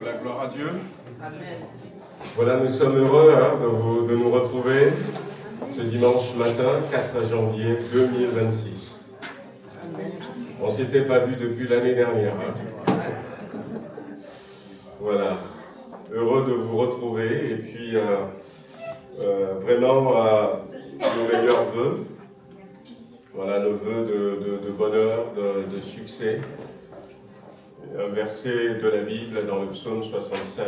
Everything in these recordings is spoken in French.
La gloire à Dieu. Amen. Voilà, nous sommes heureux de nous retrouver ce dimanche matin, 4 janvier 2026. Amen. On ne s'était pas vu depuis l'année dernière. Voilà, heureux de vous retrouver et puis vraiment nos meilleurs vœux. Voilà, nos vœux de bonheur, de succès. Un verset de la Bible dans le psaume 65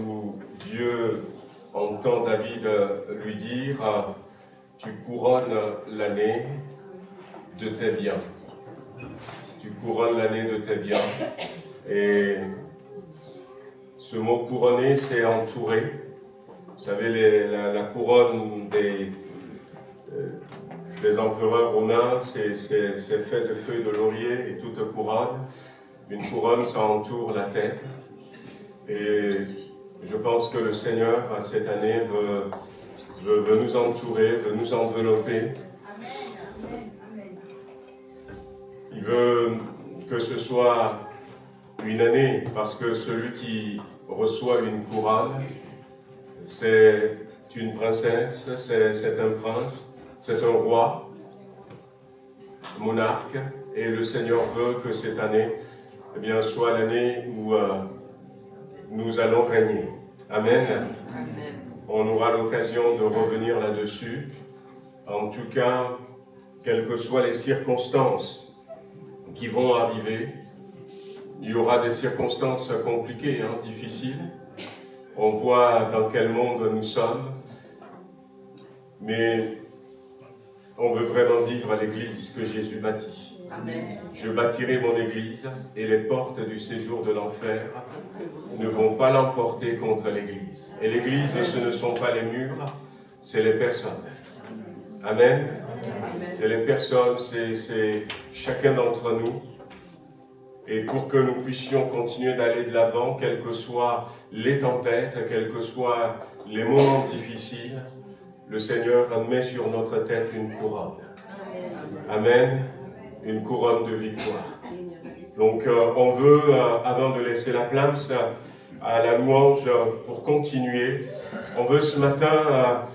où Dieu entend David lui dire « Tu couronnes l'année de tes biens. Tu couronnes l'année de tes biens. » Et ce mot « couronner », c'est « entourer ». Vous savez, la couronne des empereurs romains, c'est fait de feuilles de laurier et toute couronne. Une couronne, ça entoure la tête. Et je pense que le Seigneur, cette année, veut nous entourer, veut nous envelopper. Il veut que ce soit une année, parce que celui qui reçoit une couronne, c'est une princesse, c'est un prince, c'est un roi, monarque, et le Seigneur veut que cette année soit l'année où nous allons régner. Amen. Amen. On aura l'occasion de revenir là-dessus. En tout cas, quelles que soient les circonstances qui vont arriver, il y aura des circonstances compliquées, difficiles. On voit dans quel monde nous sommes, mais on veut vraiment vivre l'église que Jésus bâtit. Amen. Je bâtirai mon église et les portes du séjour de l'enfer ne vont pas l'emporter contre l'église. Et l'église, ce ne sont pas les murs, c'est les personnes. Amen. C'est les personnes, c'est chacun d'entre nous. Et pour que nous puissions continuer d'aller de l'avant, quelles que soient les tempêtes, quels que soient les moments difficiles, le Seigneur met sur notre tête une couronne. Amen. Une couronne de victoire. Donc on veut, avant de laisser la place à la louange pour continuer, on veut ce matin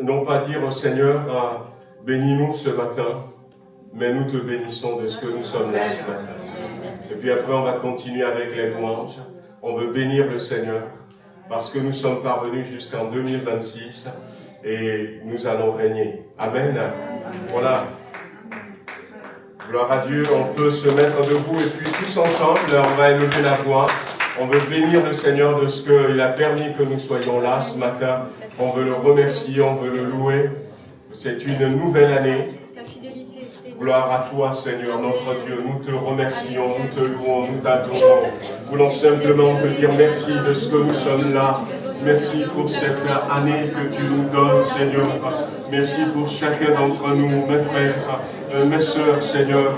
non pas dire au Seigneur bénis-nous ce matin, mais nous te bénissons de ce que nous sommes là ce matin. Et puis après on va continuer avec les louanges. On veut bénir le Seigneur parce que nous sommes parvenus jusqu'en 2026 et nous allons régner. Amen. Voilà. Gloire à Dieu, on peut se mettre debout et puis tous ensemble, on va élever la voix. On veut bénir le Seigneur de ce qu'il a permis que nous soyons là ce matin. On veut le remercier, on veut le louer. C'est une nouvelle année. Gloire à toi, Seigneur, notre Dieu. Nous te remercions, nous te louons, nous t'adorons. Nous voulons simplement te dire merci de ce que nous sommes là. Merci pour cette année que tu nous donnes, Seigneur. Merci pour chacun d'entre nous, mes frères, mes sœurs, Seigneur.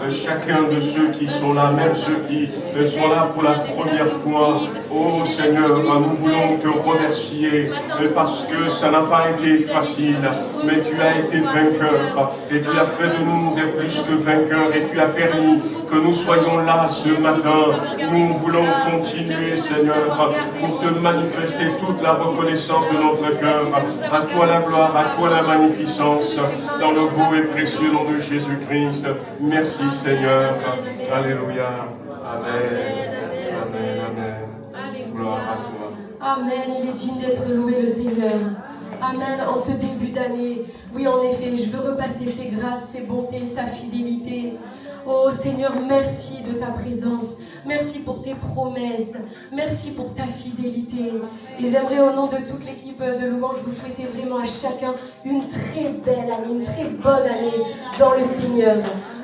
Chacun de ceux qui sont là, même ceux qui sont là pour la première fois. Oh Seigneur, nous voulons te remercier parce que ça n'a pas été facile, mais tu as été vainqueur et tu as fait de nous des plus que vainqueurs et tu as permis que nous soyons là ce matin. Nous voulons continuer, Seigneur, pour te manifester toute la reconnaissance de notre cœur. À toi la gloire, à toi la magnificence, dans le beau et précieux nom de Jésus-Christ. Merci, Seigneur. Alléluia. Amen. Amen. Amen. Gloire à toi. Amen. Il est digne d'être loué, le Seigneur. Amen. En ce début d'année, oui, en effet, je veux repasser ses grâces, ses bontés, sa fidélité. Oh Seigneur, merci de ta présence. Merci pour tes promesses. Merci pour ta fidélité. Et j'aimerais au nom de toute l'équipe de louange vous souhaiter vraiment à chacun une très belle année, une très bonne année dans le Seigneur.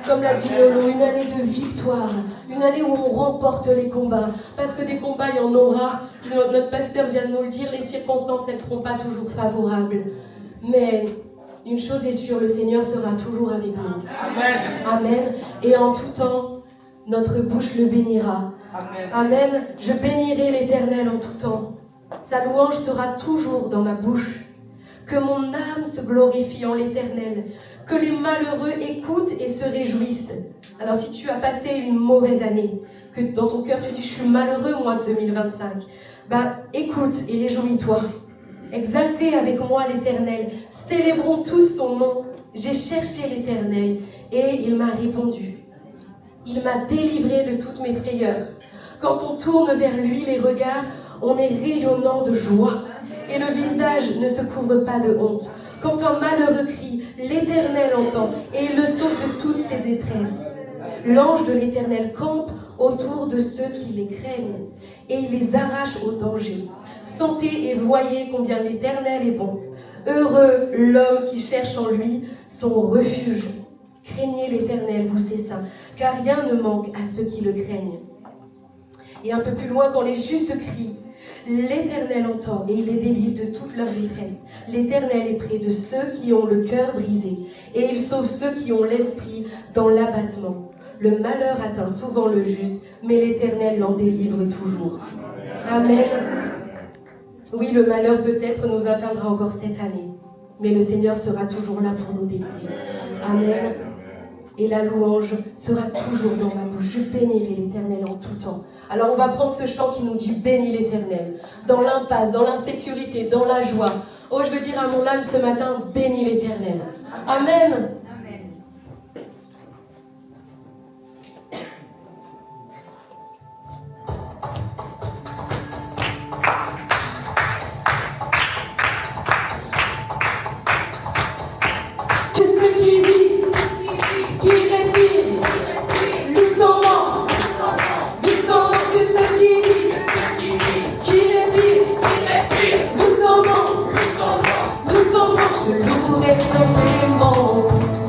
Comme l'a dit Lolo, une année de victoire. Une année où on remporte les combats. Parce que des combats, il y en aura. Notre pasteur vient de nous le dire, les circonstances, elles ne seront pas toujours favorables. Mais une chose est sûre, le Seigneur sera toujours avec nous. Amen. Amen. Et en tout temps, notre bouche le bénira. Amen. Amen. Je bénirai l'Éternel en tout temps. Sa louange sera toujours dans ma bouche. Que mon âme se glorifie en l'Éternel. Que les malheureux écoutent et se réjouissent. Alors si tu as passé une mauvaise année, que dans ton cœur tu dis « je suis malheureux moi de 2025 », ben écoute et réjouis-toi. Exaltez avec moi l'Éternel, célébrons tous son nom. J'ai cherché l'Éternel et il m'a répondu. Il m'a délivré de toutes mes frayeurs. Quand on tourne vers lui les regards, on est rayonnant de joie et le visage ne se couvre pas de honte. Quand un malheureux crie, l'Éternel entend et il le sauve de toutes ses détresses. L'ange de l'Éternel campe autour de ceux qui les craignent et il les arrache au danger. Sentez et voyez combien l'Éternel est bon. Heureux l'homme qui cherche en lui son refuge. Craignez l'Éternel, vous ses saints, car rien ne manque à ceux qui le craignent. Et un peu plus loin, quand les justes crient, l'Éternel entend et il les délivre de toute leur détresse. L'Éternel est près de ceux qui ont le cœur brisé et il sauve ceux qui ont l'esprit dans l'abattement. Le malheur atteint souvent le juste, mais l'Éternel l'en délivre toujours. Amen. Oui, le malheur peut-être nous atteindra encore cette année, mais le Seigneur sera toujours là pour nous délivrer. Amen. Et la louange sera toujours dans ma bouche. Je bénirai l'Éternel en tout temps. Alors on va prendre ce chant qui nous dit « Bénis l'Éternel ». Dans l'impasse, dans l'insécurité, dans la joie. Oh, je veux dire à mon âme ce matin « Bénis l'Éternel ». Amen. Que ceux qui vivent, qui respirent, louent son nom. Louent son nom. Que ceux qui vivent, qui respirent, louent son nom. Louent son nom. Je louerai ton nom.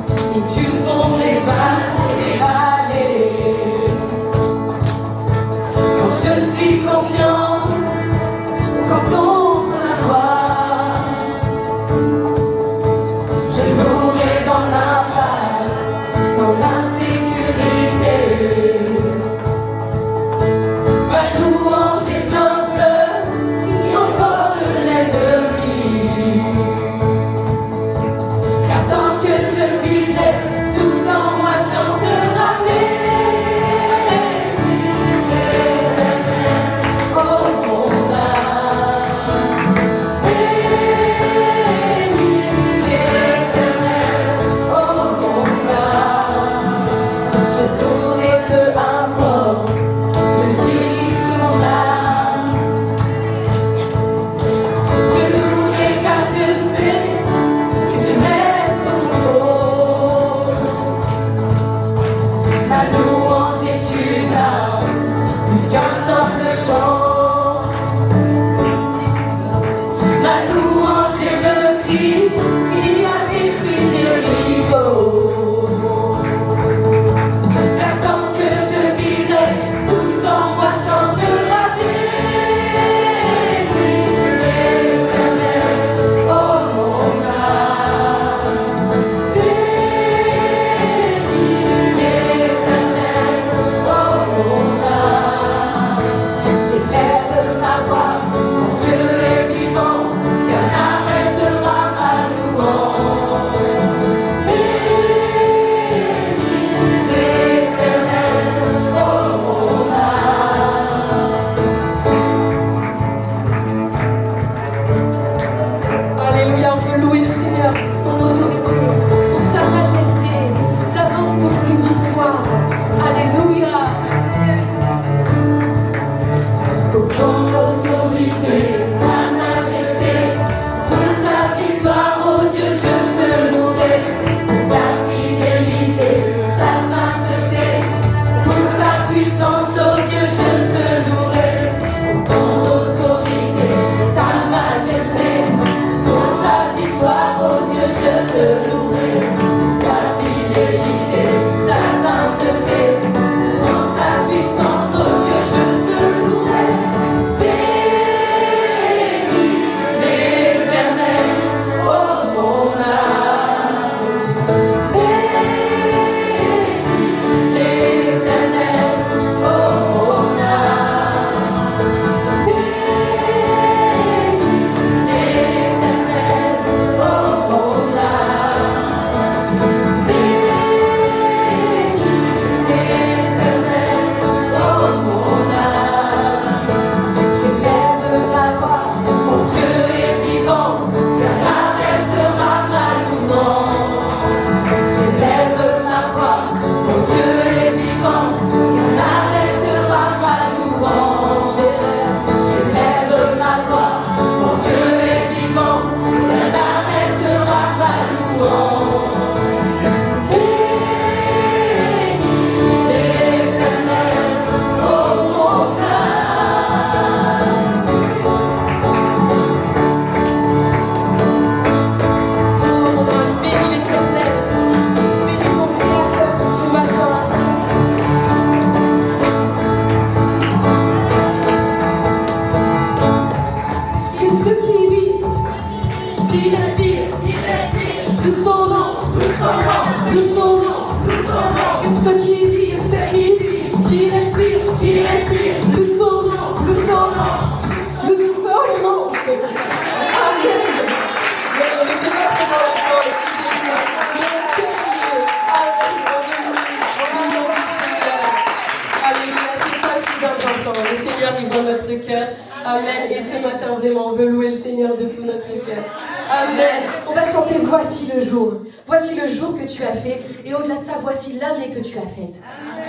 cœur. Amen. Et ce matin, vraiment, on veut louer le Seigneur de tout notre cœur. Amen. On va chanter « Voici le jour ». Voici le jour que tu as fait. Et au-delà de ça, voici l'année que tu as faite.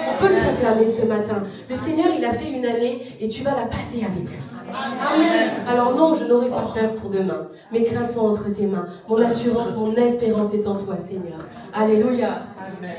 On peut le réclamer ce matin. Le Seigneur, il a fait une année et tu vas la passer avec lui. Amen. Alors non, je n'aurai pas peur pour demain. Mes craintes sont entre tes mains. Mon assurance, mon espérance est en toi, Seigneur. Alléluia. Amen.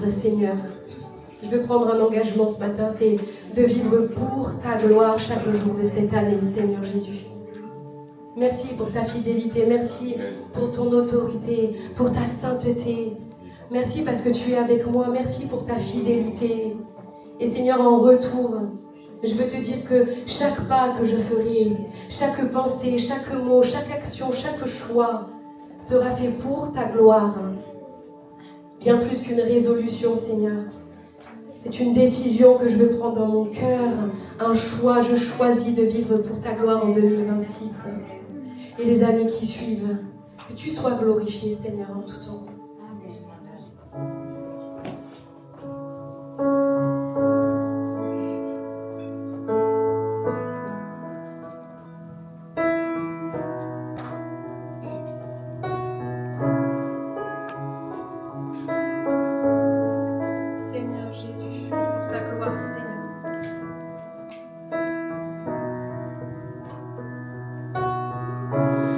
Seigneur, je veux prendre un engagement ce matin, c'est de vivre pour ta gloire chaque jour de cette année, Seigneur Jésus. Merci pour ta fidélité, merci pour ton autorité, pour ta sainteté. Merci parce que tu es avec moi, merci pour ta fidélité. Et Seigneur, en retour, je veux te dire que chaque pas que je ferai, chaque pensée, chaque mot, chaque action, chaque choix, sera fait pour ta gloire. Bien plus qu'une résolution, Seigneur. C'est une décision que je veux prendre dans mon cœur, un choix. Je choisis de vivre pour ta gloire en 2026 et les années qui suivent. Que tu sois glorifié, Seigneur, en tout temps. Seigneur Jésus, pour ta gloire, Seigneur.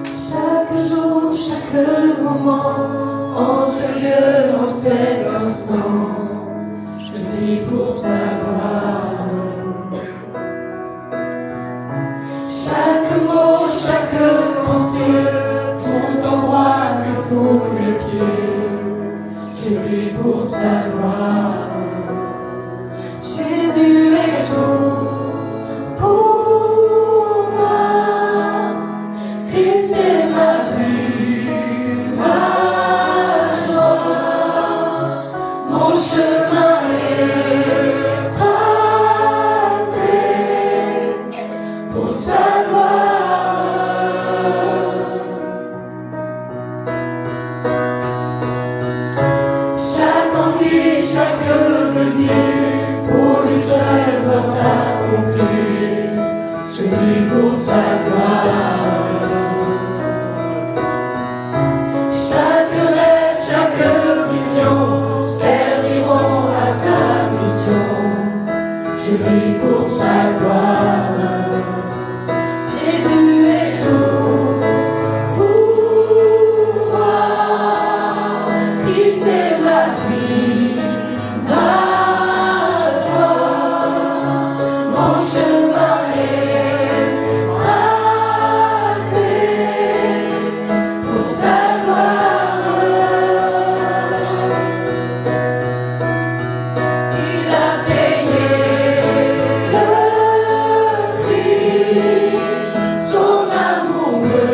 Chaque jour, chaque moment, en ce lieu, en cet instant, je vis pour ta gloire. Chaque mot, chaque pensée, tout endroit que foulent mes pieds, je vis pour ta gloire. Jésus est tout pour moi. Christ est ma vie, ma joie, mon chemin est tracé pour sa gloire. Chaque envie, chaque désir, pour lui seul doit s'accomplir. Je vis pour sa gloire. Chaque rêve, chaque vision serviront à sa mission. Je vis pour sa gloire. Jésus est tout pour moi. Christ est ma vie, ma joie, mon chemin est tracé pour sa gloire. Il a payé le prix, son amour me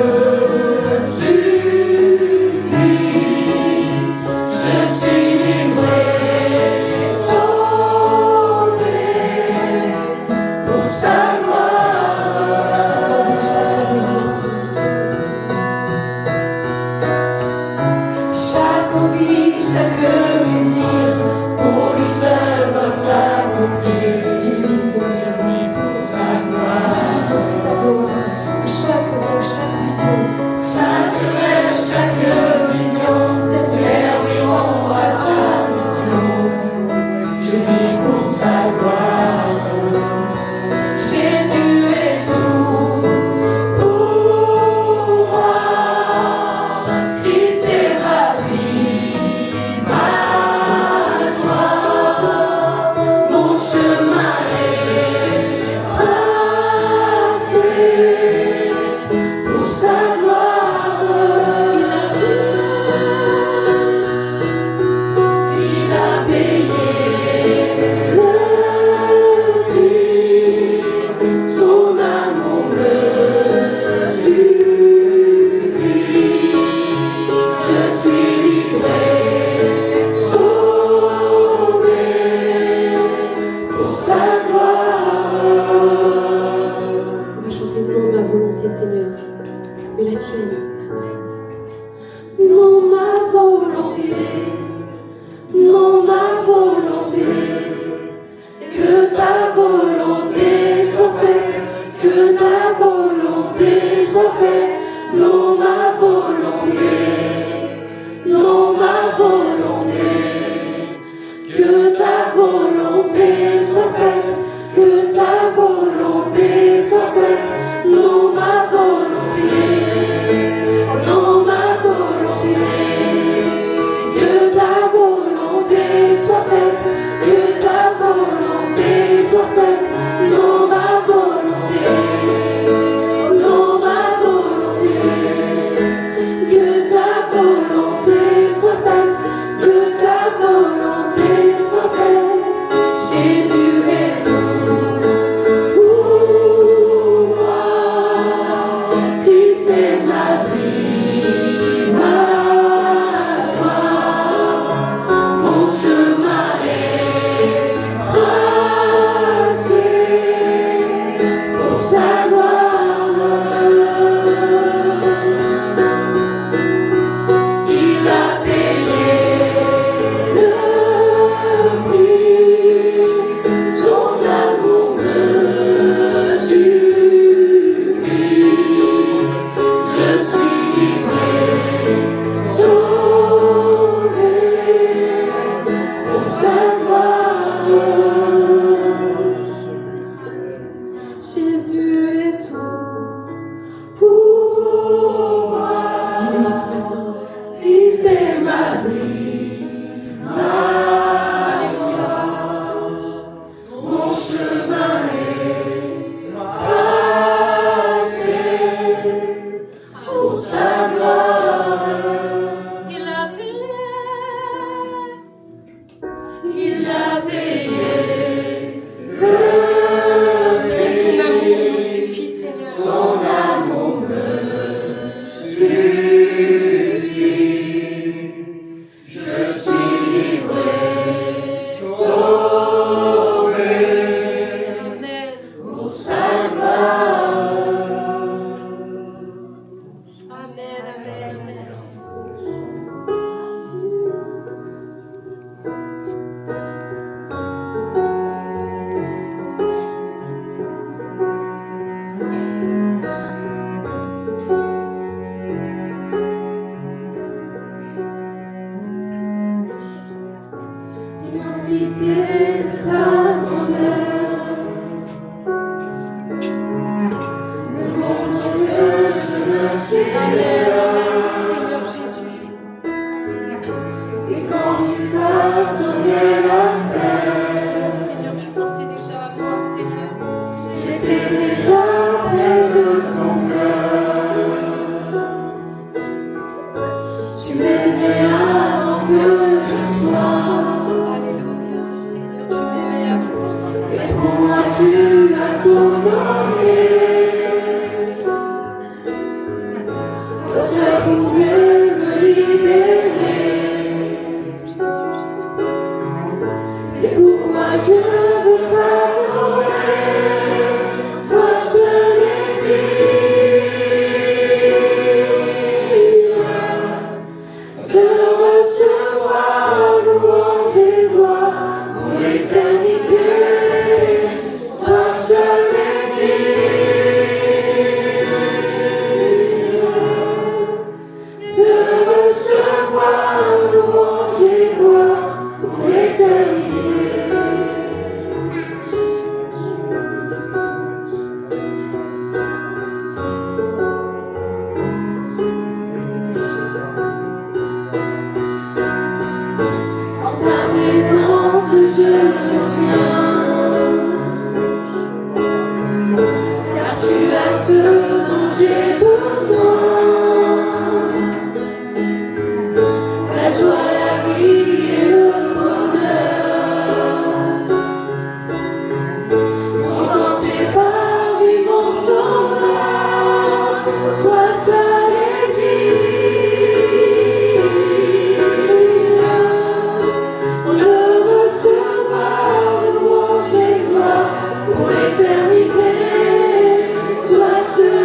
suffit. Je suis livré, sauvé pour sa gloire. Chaque envie, chaque désir, pour lui seul doit s'accomplir. Dis-lui, Seigneur, je vis pour sa gloire. Je vis pour sa gloire. Que chaque rêve, chaque vision, chaque vision serviront à sa mission. Je vis pour sa gloire. Jésus est tout pour moi. Christ est ma vie, ma joie, mon chemin est tracé pour sa gloire. Il a payé le prix, son amour me suffit. Je suis livré, sauvé pour sa gloire. On va chanter non ma volonté, Seigneur, mais la tienne. Non ma volonté, non ma volonté, que ta volonté soit faite, que ta volonté soit faite. Non ma volonté, non ma volonté, que ta volonté soit faite, que ta volonté soit faite. Non ma volonté, non ma volonté, que ta volonté soit faite, que ta volonté soit faite. Non ma volonté, non ma volonté, que ta volonté soit faite, que ta volonté soit faite. Jésus est tout pour moi. Amen, amen, Seigneur Jésus. Et quand tu fasses sonner la terre, Seigneur, tu pensais déjà à moi, Seigneur. j'étais déjà près de ton cœur. Tu m'aimais avant que je sois. Alléluia, Seigneur, tu m'aimais avant que je Et naisse. pour moi tu as tout donné. Toi seul pouvais me libérer. C'est pourquoi je veux t'adorer. Toi seul est digne de recevoir louange et gloire pour l'éternité. Toi seul est digne de recevoir louange et gloire pour l'éternité. En ta présence, je me tiens, car tu as ce dont j'ai besoin. La joie, la vie et le bonheur sont dans tes paris, mon sauveur. Toi seul est digne de recevoir louange et gloire pour l'éternité. Toi seul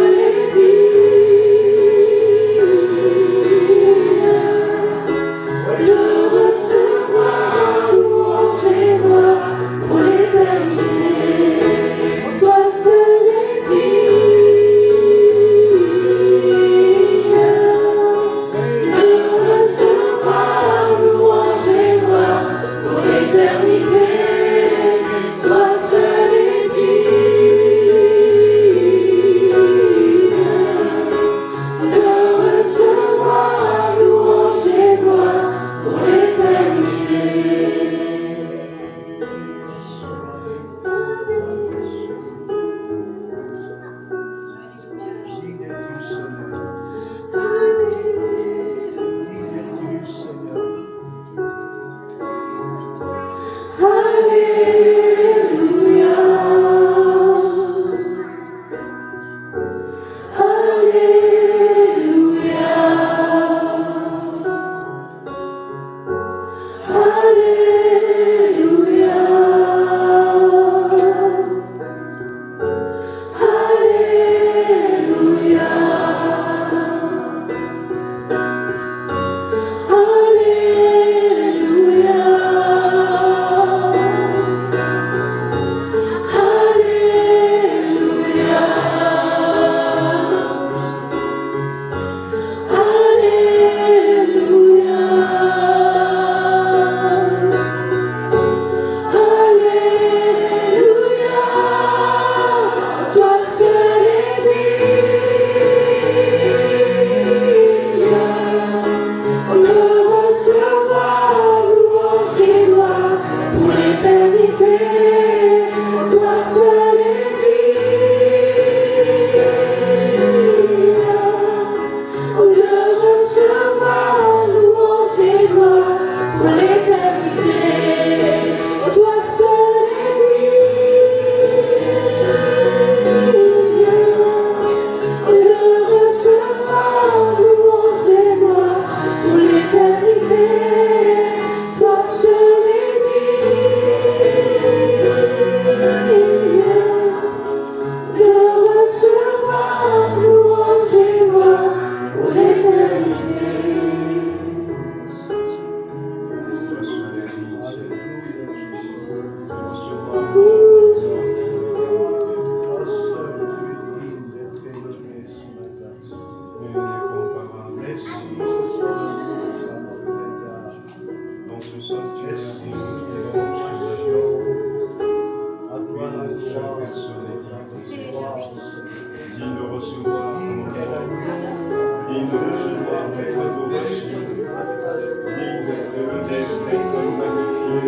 digne de recevoir notre adoration, digne d'être élevé, d'être magnifié.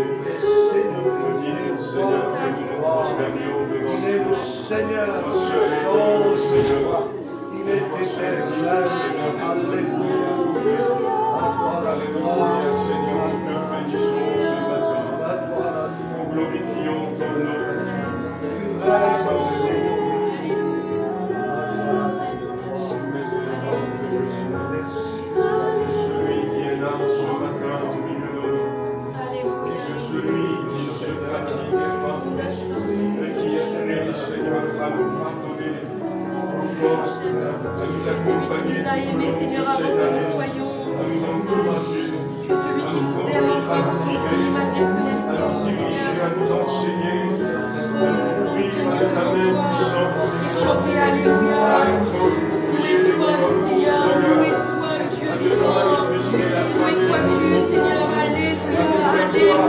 Nous digne, Seigneur, que nous nous prosternions devant toi. Seigneur, Toi seul est digne, Seigneur. il est éternel, Alléluia, Seigneur, nous te bénissons ce matin. Nous glorifions ton nom. Celui qui est là ce matin au milieu de nous, que celui qui ne se fatigue pas, mais qui est prêt, Seigneur, à nous pardonner, encore, à nous accompagner a aimé, Seigneur, cette avant que année, nous soyons. à nous encourager, Que celui qui nous aime encore aujourd'hui, malgré ce que nous à nous sommes, diriger, Seigneur. à nous enseigner, Oh, à nous tenir nourrir avec ta main devant toi puissante, et chanter Alléluia. à être Loué soit le Seigneur, loué soit le Dieu vivant. Loué sois-tu, Seigneur, Alléluia, Alléluia.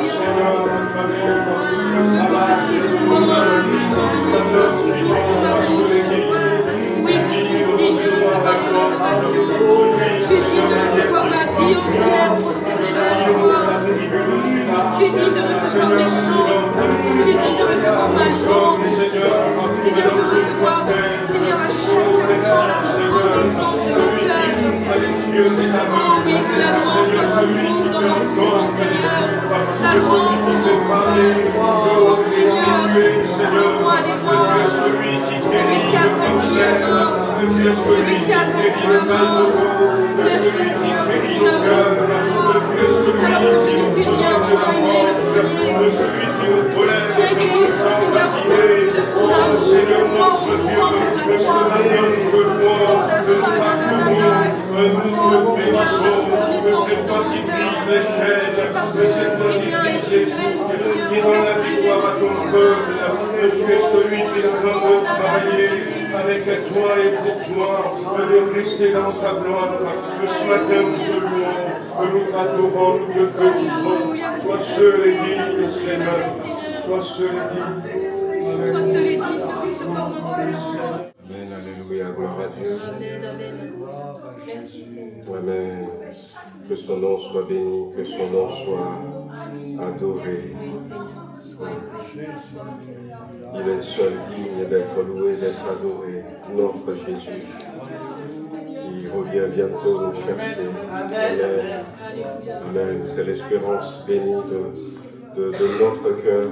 Oui, que tu es digne de recevoir mon adoration. Tu es digne de recevoir ma vie entière prosternée devant toi. Tu es digne de recevoir mes chants. Tu es digne de recevoir ma louange. Seigneur, de recevoir, Seigneur, à chaque instant la reconnaissance de mon cœur. Oh oui, que la louange soit toujours dans ma bouche, Seigneur. La louange de mon cœur. Oh Seigneur, toi les louanges. Celui qui a franchi la mort. Celui qui a vaincu la mort. Merci Seigneur pour ton amour. Alors que je ne dis rien, tu m'as aimé le premier. Tu as été, Seigneur, au de ton amour. Prends la c'est toi qui brises les chaînes, c'est toi qui rend la victoire à ton peuple. Tu es celui qui est en train de travailler avec toi et pour toi, de rester dans ta gloire. Ce matin, nous te louons, nous t'adorons, nous te bénissons. Toi seul est digne, Seigneur. Toi seul est digne. Toi seul est digne de recevoir notre louange. Amen, alléluia, gloire à Dieu. Amen, amen. Merci Seigneur. Amen. Que son nom soit béni, que son nom soit adoré. Oui Seigneur, sois élevé, sois Il est seul digne d'être loué, d'être adoré. Notre Jésus, qui revient bientôt nous chercher. Amen. Amen. C'est l'espérance bénie de notre cœur.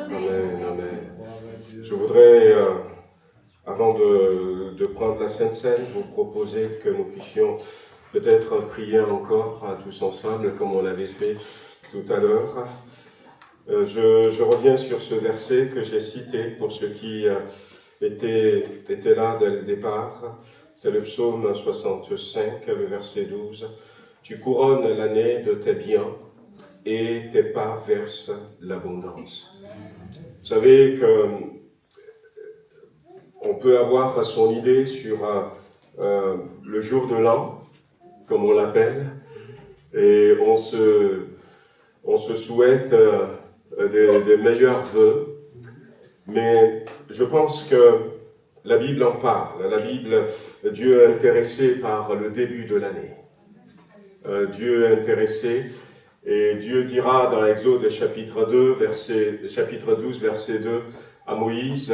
Amen, amen. Je voudrais, avant de prendre la Sainte Seine, vous proposer que nous puissions peut-être prier encore tous ensemble, comme on l'avait fait tout à l'heure. Je reviens sur ce verset que j'ai cité pour ceux qui étaient là dès le départ. C'est le psaume 65, le verset 12. « Tu couronnes l'année de tes biens et tes pas versent l'abondance. » Vous savez que on peut avoir son idée sur le jour de l'an, comme on l'appelle, et on se souhaite des meilleurs vœux, mais je pense que la Bible en parle. La Bible, Dieu est intéressé par le début de l'année. Dieu est intéressé, et Dieu dira dans Exode chapitre 12, verset 2, à Moïse,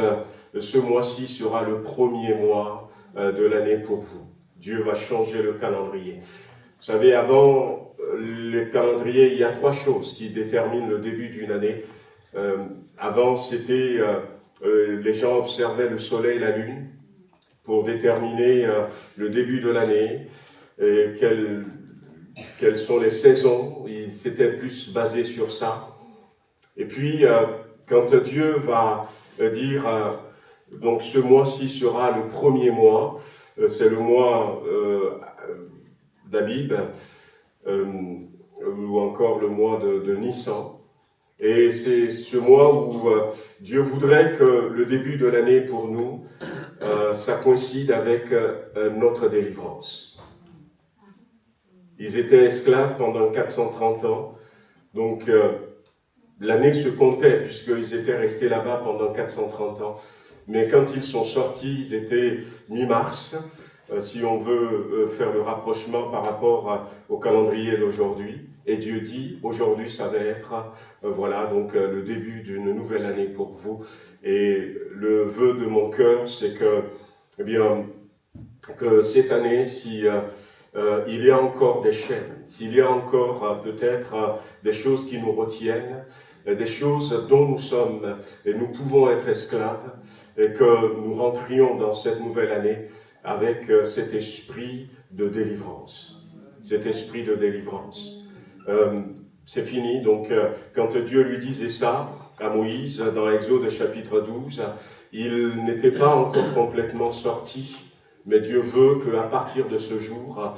ce mois-ci sera le premier mois de l'année pour vous. Dieu va changer le calendrier. Vous savez, avant le calendrier, il y a 3 choses qui déterminent le début d'une année. Avant, c'était les gens observaient le soleil et la lune pour déterminer le début de l'année, et quelles sont les saisons. Ils s'étaient plus basés sur ça. Et puis, quand Dieu va dire, donc ce mois-ci sera le premier mois, c'est le mois d'Abib, ou encore le mois de Nissan. Et c'est ce mois où Dieu voudrait que le début de l'année pour nous, ça coïncide avec notre délivrance. Ils étaient esclaves pendant 430 ans, donc l'année se comptait, puisqu'ils étaient restés là-bas pendant 430 ans. Mais quand ils sont sortis, ils étaient mi-mars, si on veut faire le rapprochement par rapport au calendrier d'aujourd'hui. Et Dieu dit, aujourd'hui, ça va être, voilà, donc le début d'une nouvelle année pour vous. Et le vœu de mon cœur, c'est que, eh bien, que cette année, si il y a encore des chaînes, s'il y a encore peut-être des choses qui nous retiennent, des choses dont nous sommes et nous pouvons être esclaves, et que nous rentrions dans cette nouvelle année avec cet esprit de délivrance. Cet esprit de délivrance. C'est fini, donc quand Dieu lui disait ça à Moïse, dans Exode chapitre 12, il n'était pas encore complètement sorti, mais Dieu veut qu'à partir de ce jour,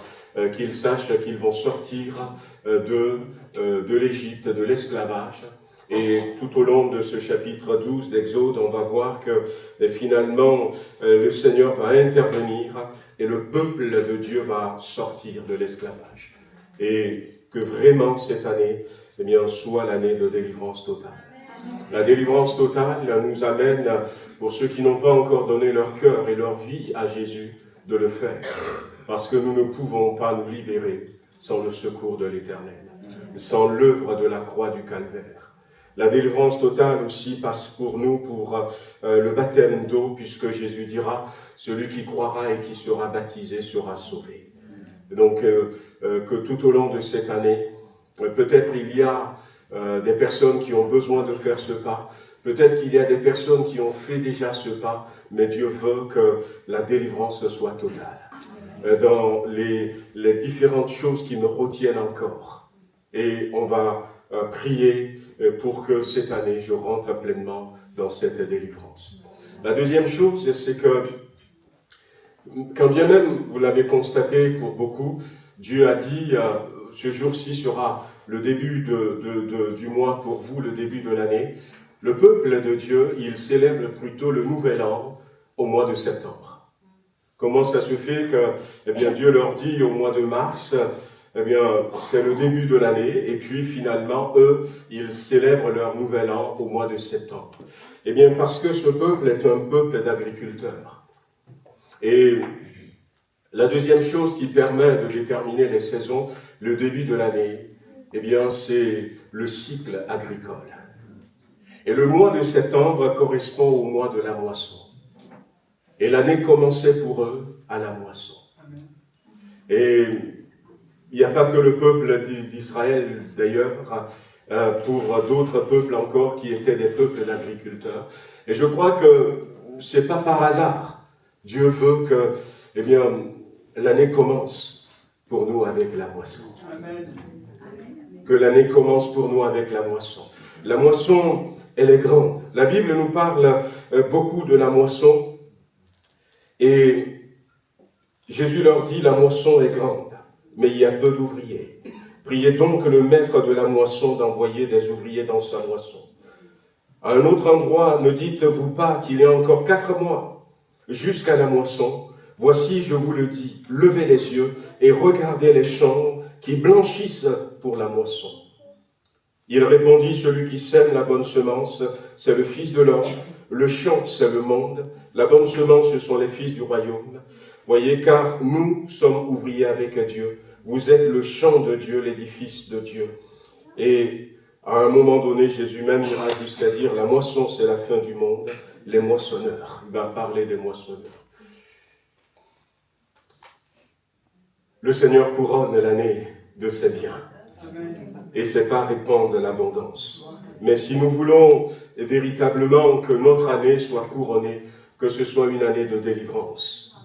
qu'ils sachent qu'ils vont sortir de l'Égypte, de l'esclavage. Et tout au long de ce chapitre 12 d'Exode, on va voir que finalement, le Seigneur va intervenir et le peuple de Dieu va sortir de l'esclavage. Et que vraiment cette année, eh bien, soit l'année de délivrance totale. La délivrance totale nous amène, pour ceux qui n'ont pas encore donné leur cœur et leur vie à Jésus, de le faire. Parce que nous ne pouvons pas nous libérer sans le secours de l'Éternel, sans l'œuvre de la croix du Calvaire. La délivrance totale aussi passe pour nous pour le baptême d'eau, puisque Jésus dira, celui qui croira et qui sera baptisé sera sauvé. Donc, que tout au long de cette année, peut-être il y a des personnes qui ont besoin de faire ce pas, peut-être qu'il y a des personnes qui ont fait déjà ce pas, mais Dieu veut que la délivrance soit totale dans les différentes choses qui me retiennent encore. Et on va prier pour que cette année, je rentre pleinement dans cette délivrance. La deuxième chose, c'est que, quand bien même, vous l'avez constaté pour beaucoup, Dieu a dit, ce jour-ci sera le début du mois pour vous, le début de l'année. Le peuple de Dieu, il célèbre plutôt le nouvel an au mois de septembre. Comment ça se fait que, eh bien, Dieu leur dit au mois de mars, eh bien, c'est le début de l'année, et puis finalement, eux, ils célèbrent leur nouvel an au mois de septembre. Eh bien, parce que ce peuple est un peuple d'agriculteurs. Et la deuxième chose qui permet de déterminer les saisons, le début de l'année, eh bien, c'est le cycle agricole. Et le mois de septembre correspond au mois de la moisson. Et l'année commençait pour eux à la moisson. Et il n'y a pas que le peuple d'Israël, d'ailleurs, pour d'autres peuples encore qui étaient des peuples d'agriculteurs. Et je crois que ce n'est pas par hasard. Dieu veut que, eh bien, l'année commence pour nous avec la moisson. Amen. Que l'année commence pour nous avec la moisson. La moisson, elle est grande. La Bible nous parle beaucoup de la moisson. Et Jésus leur dit, la moisson est grande, mais il y a peu d'ouvriers. Priez donc le maître de la moisson d'envoyer des ouvriers dans sa moisson. À un autre endroit, ne dites-vous pas qu'il y a encore 4 mois jusqu'à la moisson. Voici, je vous le dis, levez les yeux et regardez les champs qui blanchissent pour la moisson. Il répondit, celui qui sème la bonne semence, c'est le Fils de l'homme. Le champ, c'est le monde. La bonne semence, ce sont les fils du royaume. Voyez, car nous sommes ouvriers avec Dieu. Vous êtes le champ de Dieu, l'édifice de Dieu. Et à un moment donné, Jésus même ira jusqu'à dire, la moisson, c'est la fin du monde. Les moissonneurs. Il va parler des moissonneurs. Le Seigneur couronne l'année de ses biens. Et ses pas répandent l'abondance. Mais si nous voulons véritablement que notre année soit couronnée, que ce soit une année de délivrance,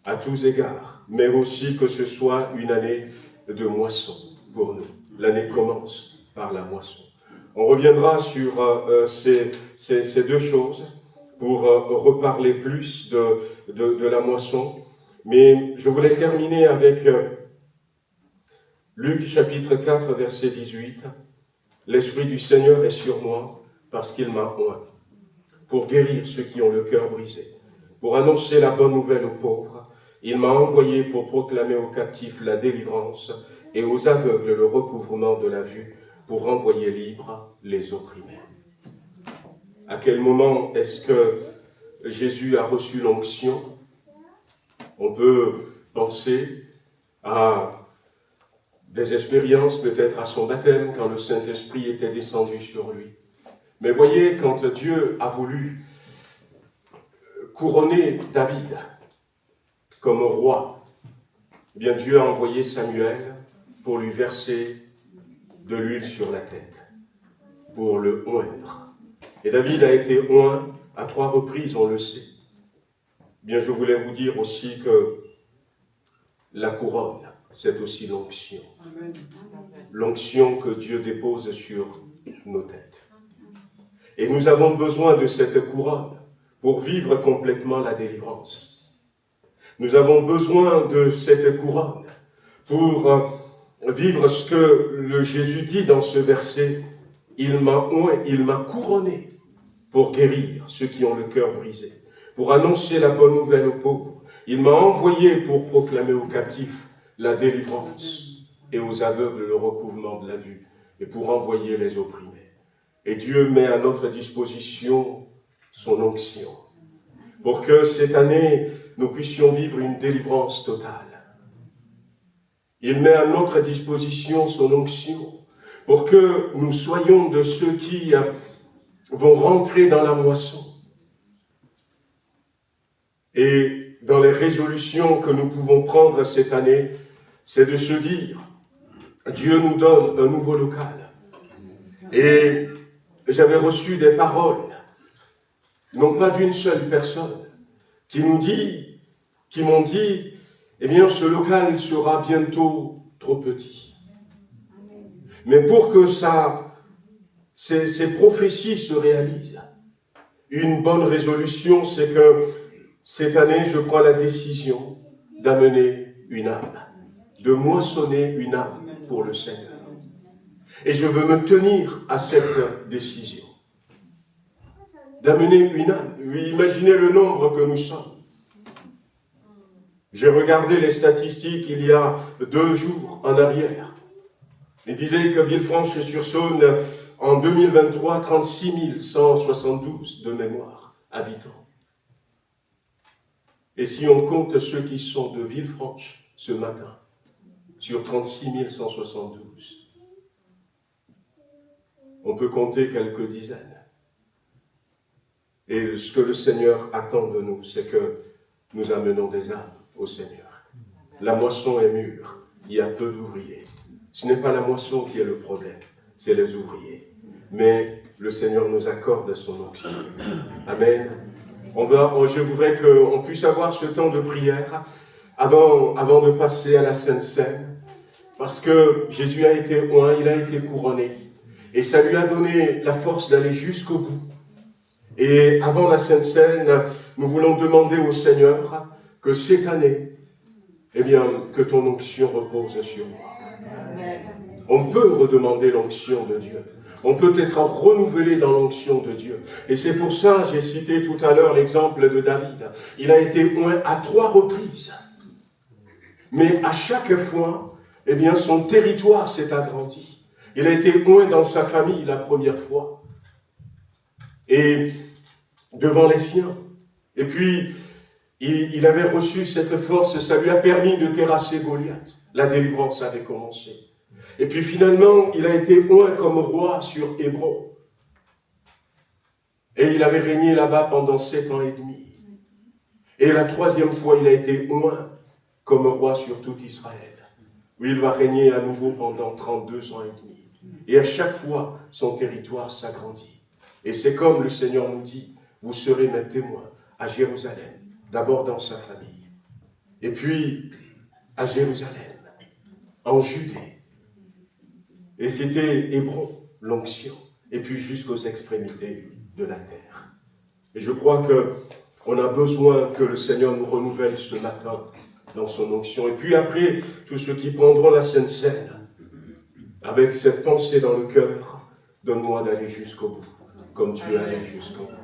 à tous égards, mais aussi que ce soit une année de moisson pour nous. L'année commence par la moisson. On reviendra sur ces deux choses pour reparler plus de la moisson. Mais je voulais terminer avec Luc chapitre 4, verset 18. « L'Esprit du Seigneur est sur moi parce qu'il m'a oint, pour guérir ceux qui ont le cœur brisé, pour annoncer la bonne nouvelle aux pauvres. Il m'a envoyé pour proclamer aux captifs la délivrance et aux aveugles le recouvrement de la vue, pour renvoyer libres les opprimés. À quel moment est-ce que Jésus a reçu l'onction? On peut penser à des expériences, peut-être à son baptême, quand le Saint-Esprit était descendu sur lui. Mais voyez, quand Dieu a voulu couronner David comme roi, eh bien Dieu a envoyé Samuel pour lui verser de l'huile sur la tête, pour le oindre. Et David a été oint à 3 reprises, on le sait. Eh bien, je voulais vous dire aussi que la couronne, c'est aussi l'onction. L'onction que Dieu dépose sur nos têtes. Et nous avons besoin de cette couronne pour vivre complètement la délivrance. Nous avons besoin de cette couronne pour vivre ce que le Jésus dit dans ce verset. Il m'a couronné pour guérir ceux qui ont le cœur brisé, pour annoncer la bonne nouvelle aux pauvres. Il m'a envoyé pour proclamer aux captifs la délivrance et aux aveugles le recouvrement de la vue, et pour envoyer les opprimés. Et Dieu met à notre disposition son onction, pour que cette année, nous puissions vivre une délivrance totale. Il met à notre disposition son onction, pour que nous soyons de ceux qui vont rentrer dans la moisson. Et dans les résolutions que nous pouvons prendre cette année, c'est de se dire, Dieu nous donne un nouveau local. Et j'avais reçu des paroles, non pas d'une seule personne, qui m'ont dit, eh bien ce local sera bientôt trop petit. Mais pour que ces prophéties se réalisent, une bonne résolution, c'est que cette année, je prends la décision d'amener une âme, de moissonner une âme pour le Seigneur. Et je veux me tenir à cette décision, d'amener une âme. Imaginez le nombre que nous sommes. J'ai regardé les statistiques il y a 2 jours en arrière. Il disait que Villefranche-sur-Saône, en 2023, 36 172 de mémoire habitants. Et si on compte ceux qui sont de Villefranche ce matin, sur 36 172, on peut compter quelques dizaines. Et ce que le Seigneur attend de nous, c'est que nous amenons des âmes au Seigneur. La moisson est mûre, il y a peu d'ouvriers. Ce n'est pas la moisson qui est le problème, c'est les ouvriers. Mais le Seigneur nous accorde son onction. Amen. Je voudrais qu'on puisse avoir ce temps de prière avant de passer à la Sainte Seine, parce que Jésus a été oint, il a été couronné, et ça lui a donné la force d'aller jusqu'au bout. Et avant la Sainte Seine, nous voulons demander au Seigneur que cette année, eh bien, que ton onction repose sur moi. On peut redemander l'onction de Dieu. On peut être renouvelé dans l'onction de Dieu. Et c'est pour ça, j'ai cité tout à l'heure l'exemple de David. Il a été oint à 3 reprises. Mais à chaque fois, eh bien, son territoire s'est agrandi. Il a été oint dans sa famille la première fois. Et devant les siens. Et puis, il avait reçu cette force, ça lui a permis de terrasser Goliath. La délivrance avait commencé. Et puis finalement, il a été oint comme roi sur Hébron. Et il avait régné là-bas pendant 7 ans et demi. Et la 3e fois, il a été oint comme roi sur tout Israël. Où il va régner à nouveau pendant 32 ans et demi. Et à chaque fois, son territoire s'agrandit. Et c'est comme le Seigneur nous dit, vous serez mes témoins à Jérusalem, d'abord dans sa famille, et puis à Jérusalem, en Judée. Et c'était Hébron, l'onction, et puis jusqu'aux extrémités de la terre. Et je crois qu'on a besoin que le Seigneur nous renouvelle ce matin dans son onction. Et puis après, tous ceux qui prendront la Sainte Seine, avec cette pensée dans le cœur, donne-moi d'aller jusqu'au bout, comme tu es allé jusqu'au bout.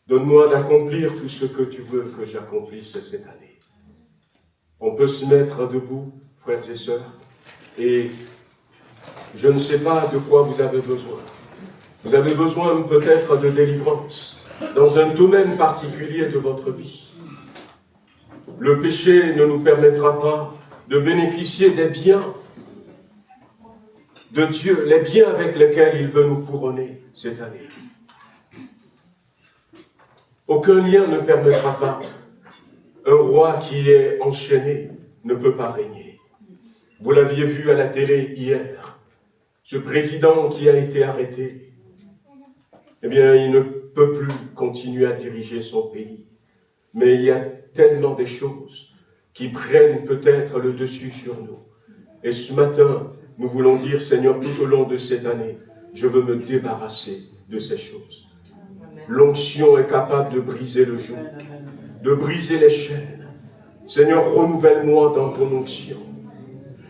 Donne-moi d'accomplir tout ce que tu veux que j'accomplisse cette année. On peut se mettre debout, frères et sœurs, et Je ne sais pas de quoi vous avez besoin. Vous avez besoin peut-être de délivrance dans un domaine particulier de votre vie. Le péché ne nous permettra pas de bénéficier des biens de Dieu, les biens avec lesquels il veut nous couronner cette année. Aucun lien ne permettra pas. Un roi qui est enchaîné ne peut pas régner. Vous l'aviez vu à la télé hier, ce président qui a été arrêté, eh bien, il ne peut plus continuer à diriger son pays. Mais il y a tellement de choses qui prennent peut-être le dessus sur nous. Et ce matin, nous voulons dire, Seigneur, tout au long de cette année, je veux me débarrasser de ces choses. L'onction est capable de briser le joug, de briser les chaînes. Seigneur, renouvelle-moi dans ton onction.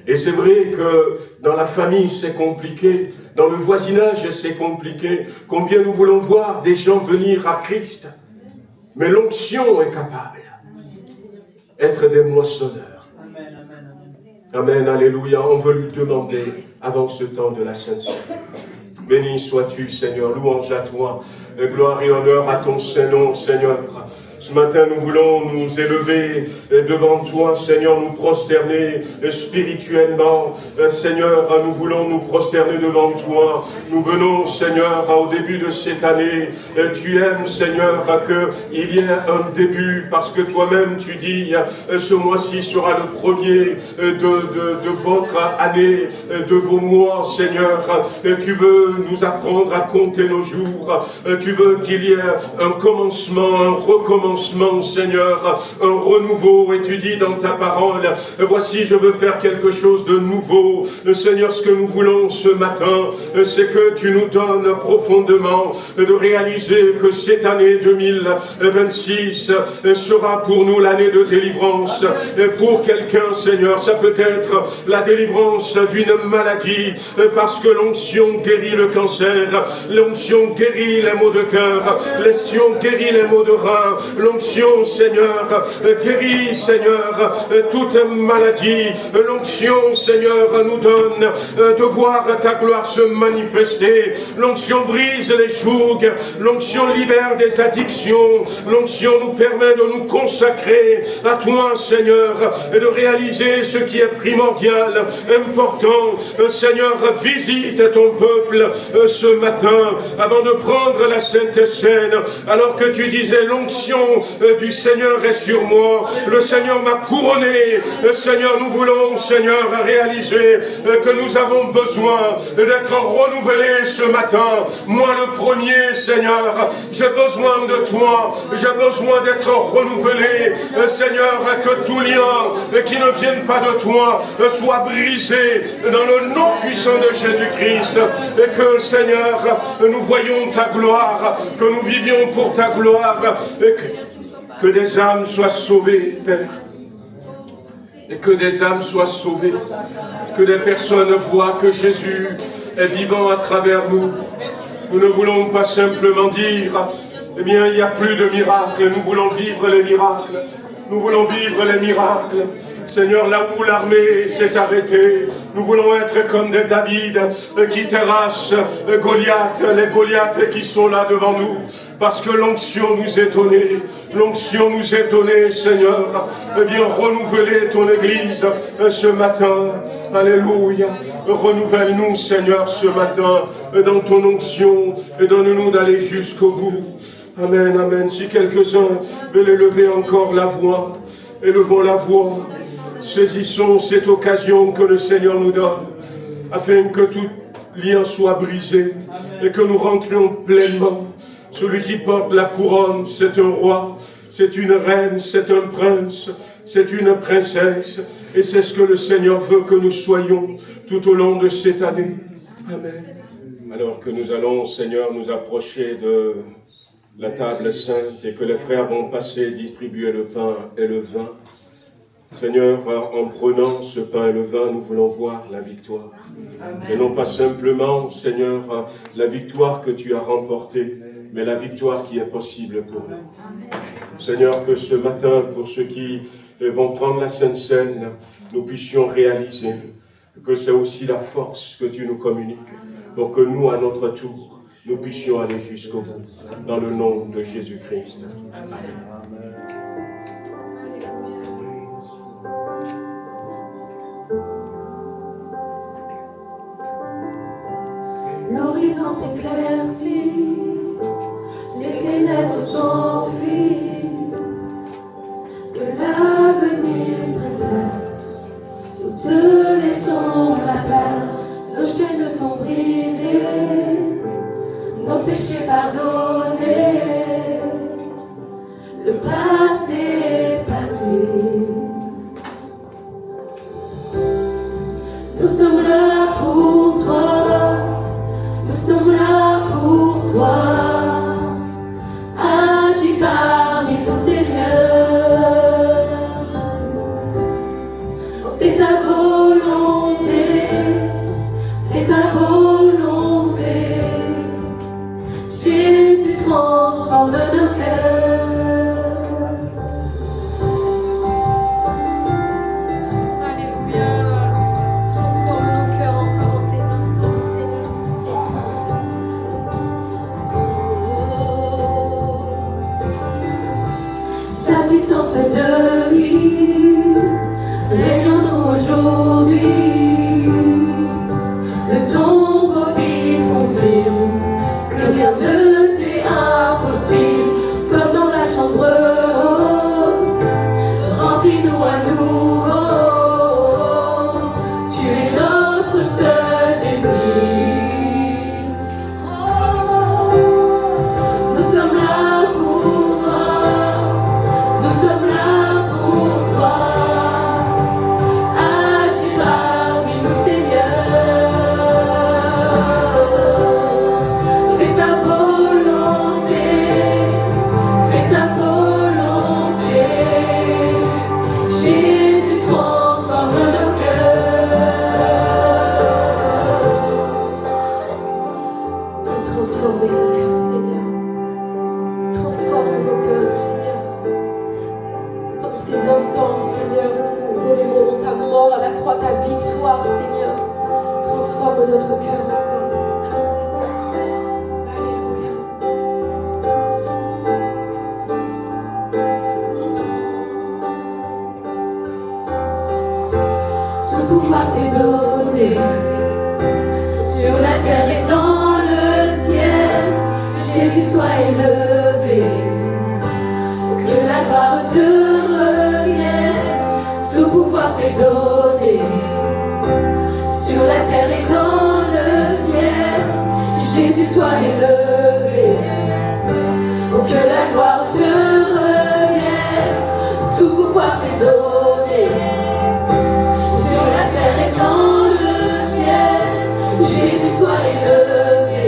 Et c'est vrai que dans la famille, c'est compliqué. Dans le voisinage, c'est compliqué. Combien nous voulons voir des gens venir à Christ. Mais l'onction est capable d'être des moissonneurs. Amen, alléluia. On veut lui demander avant ce temps de la Sainte Seine. Béni sois-tu, Seigneur. Louange à toi. Et gloire et honneur à ton Saint-Nom, Seigneur. Ce matin, nous voulons nous élever devant toi, Seigneur, nous prosterner spirituellement. Seigneur, nous voulons nous prosterner devant toi. Nous venons, Seigneur, au début de cette année. Tu aimes, Seigneur, qu'il y ait un début, parce que toi-même, tu dis, ce mois-ci sera le premier de votre année, de vos mois, Seigneur. Tu veux nous apprendre à compter nos jours. Tu veux qu'il y ait un commencement, un recommencement, Seigneur, un renouveau. Et tu dis dans ta parole, voici, je veux faire quelque chose de nouveau. Seigneur, ce que nous voulons ce matin, c'est que tu nous donnes profondément de réaliser que cette année 2026 sera pour nous l'année de délivrance. Pour quelqu'un, Seigneur, ça peut être la délivrance d'une maladie, parce que l'onction guérit le cancer, l'onction guérit les maux de cœur, l'onction guérit les maux de rein. L'onction, Seigneur, guérit, Seigneur, toute maladie. L'onction, Seigneur, nous donne de voir ta gloire se manifester. L'onction brise les jougs. L'onction libère des addictions. L'onction nous permet de nous consacrer à toi, Seigneur, et de réaliser ce qui est primordial, important. Seigneur, visite ton peuple ce matin, avant de prendre la Sainte Seine, alors que tu disais l'onction du Seigneur est sur moi. Le Seigneur m'a couronné. Seigneur, nous voulons, Seigneur, réaliser que nous avons besoin d'être renouvelés ce matin. Moi, le premier, Seigneur, j'ai besoin de toi. J'ai besoin d'être renouvelé. Seigneur, que tout lien qui ne vienne pas de toi soit brisé dans le nom puissant de Jésus-Christ. Et que, Seigneur, nous voyions ta gloire, que nous vivions pour ta gloire, et que des âmes soient sauvées, Père. Et que des âmes soient sauvées. Que des personnes voient que Jésus est vivant à travers nous. Nous ne voulons pas simplement dire, eh bien, il n'y a plus de miracles. Nous voulons vivre les miracles. Nous voulons vivre les miracles. Seigneur, là où l'armée s'est arrêtée, nous voulons être comme des David qui terrassent Goliath, les Goliaths qui sont là devant nous. Parce que l'onction nous est donnée. L'onction nous est donnée, Seigneur. Viens renouveler ton Église ce matin. Alléluia. Renouvelle-nous, Seigneur, ce matin dans ton onction et donne-nous d'aller jusqu'au bout. Amen, amen. Si quelques-uns veulent élever encore la voix, élevons la voix. Saisissons cette occasion que le Seigneur nous donne, afin que tout lien soit brisé et que nous rentrions pleinement. Celui qui porte la couronne, c'est un roi, c'est une reine, c'est un prince, c'est une princesse. Et c'est ce que le Seigneur veut que nous soyons tout au long de cette année. Amen. Alors que nous allons, Seigneur, nous approcher de la table sainte et que les frères vont passer distribuer le pain et le vin. Seigneur, en prenant ce pain et le vin, nous voulons voir la victoire. Amen. Et non pas simplement, Seigneur, la victoire que tu as remportée, mais la victoire qui est possible pour nous. Amen. Seigneur, que ce matin, pour ceux qui vont prendre la Sainte Seine, nous puissions réaliser que c'est aussi la force que tu nous communiques pour que nous, à notre tour, nous puissions aller jusqu'au bout. Dans le nom de Jésus-Christ. Amen. L'horizon s'éclaircit, les ténèbres s'enfuient, que l'avenir prenne place, nous te laissons la place, nos chaînes sont brisées, nos péchés pardonnés, le passé est passé. Nous sommes là pour toi, nous sommes là pour toi. Agis parmi nous, Seigneur. Fais ta volonté, fais ta volonté. Jésus transforme nos cœurs. De vie, régnons-nous aujourd'hui. Le tombeau vide confirme que rien ne t'est impossible. Comme dans la chambre haute, remplis-nous à nouveau. Tu es notre seul désir. Nous sommes là pour toi. Nous sommes là pour toi, agis parmi nous, Seigneur. Fais ta volonté, fais ta volonté. Jésus transforme nos cœurs. Transformer nos cœurs, Seigneur. Transforme nos cœurs, Seigneur. Pendant ces instants, Seigneur, nous remémorons ta mort à la croix, ta victoire, Seigneur. Transforme notre cœur encore. Alléluia. Tout pouvoir t'est donné, sur la terre et dans le ciel. Jésus soit élevé, que la gloire te revienne. Tout pouvoir t'est donné, sur la terre et dans le ciel. Jésus soit élevé, que la gloire te revienne. Tout pouvoir t'est donné, sur la terre et dans le ciel. Jésus soit élevé,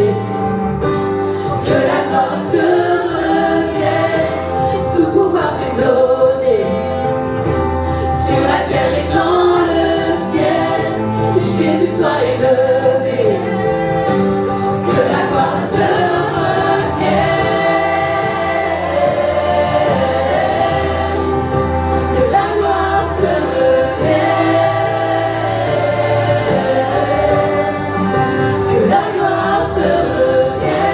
que la gloire te revienne. Tout pouvoir t'est donné, sur la terre et dans le ciel. Jésus soit élevé, que la gloire te revienne. Que la gloire te revienne. Que la gloire te revienne.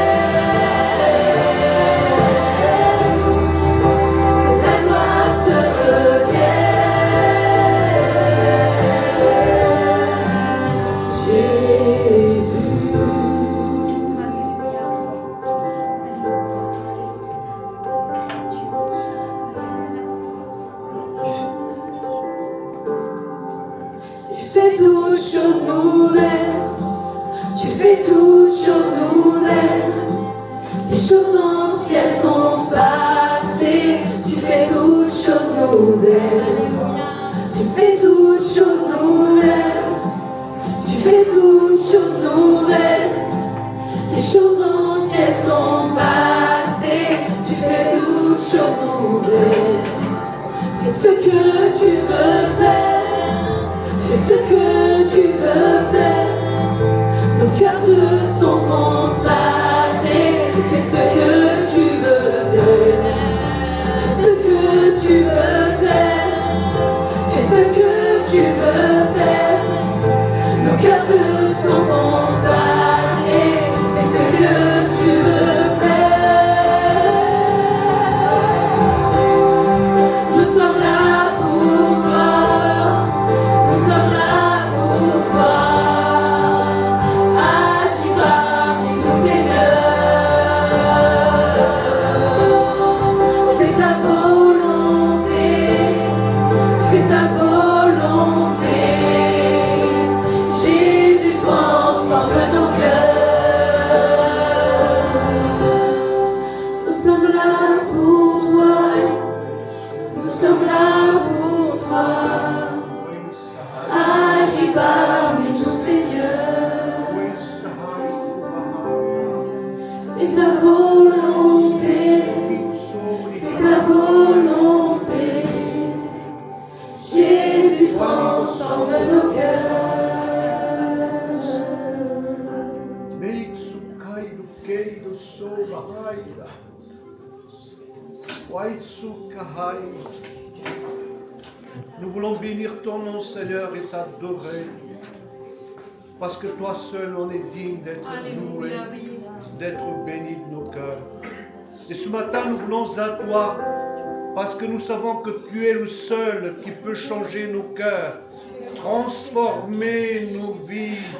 Tu fais toutes choses nouvelles, tu fais toutes choses nouvelles. Les choses anciennes sont passées, tu fais toutes choses nouvelles. Tu fais toutes choses nouvelles, tu fais toutes choses nouvelles. Les choses anciennes sont passées, tu fais toutes choses nouvelles. Fais ce que tu veux faire, fais ce que tu veux faire. Nos cœurs te sont consacrés, fais ce que tu veux faire. Fais ce que tu veux faire, fais ce que tu veux faire. Fais ta volonté, fais ta volonté. Jésus transforme nos cœurs. Meitsukaidu keidu sobahaida. Waitsukahai. Nous voulons bénir ton nom, Seigneur, et t'adorer. Parce que toi seul, on est digne d'être loué, d'être béni de nos cœurs. Et ce matin, nous voulons à toi, parce que nous savons que tu es le seul qui peut changer nos cœurs, transformer nos vies.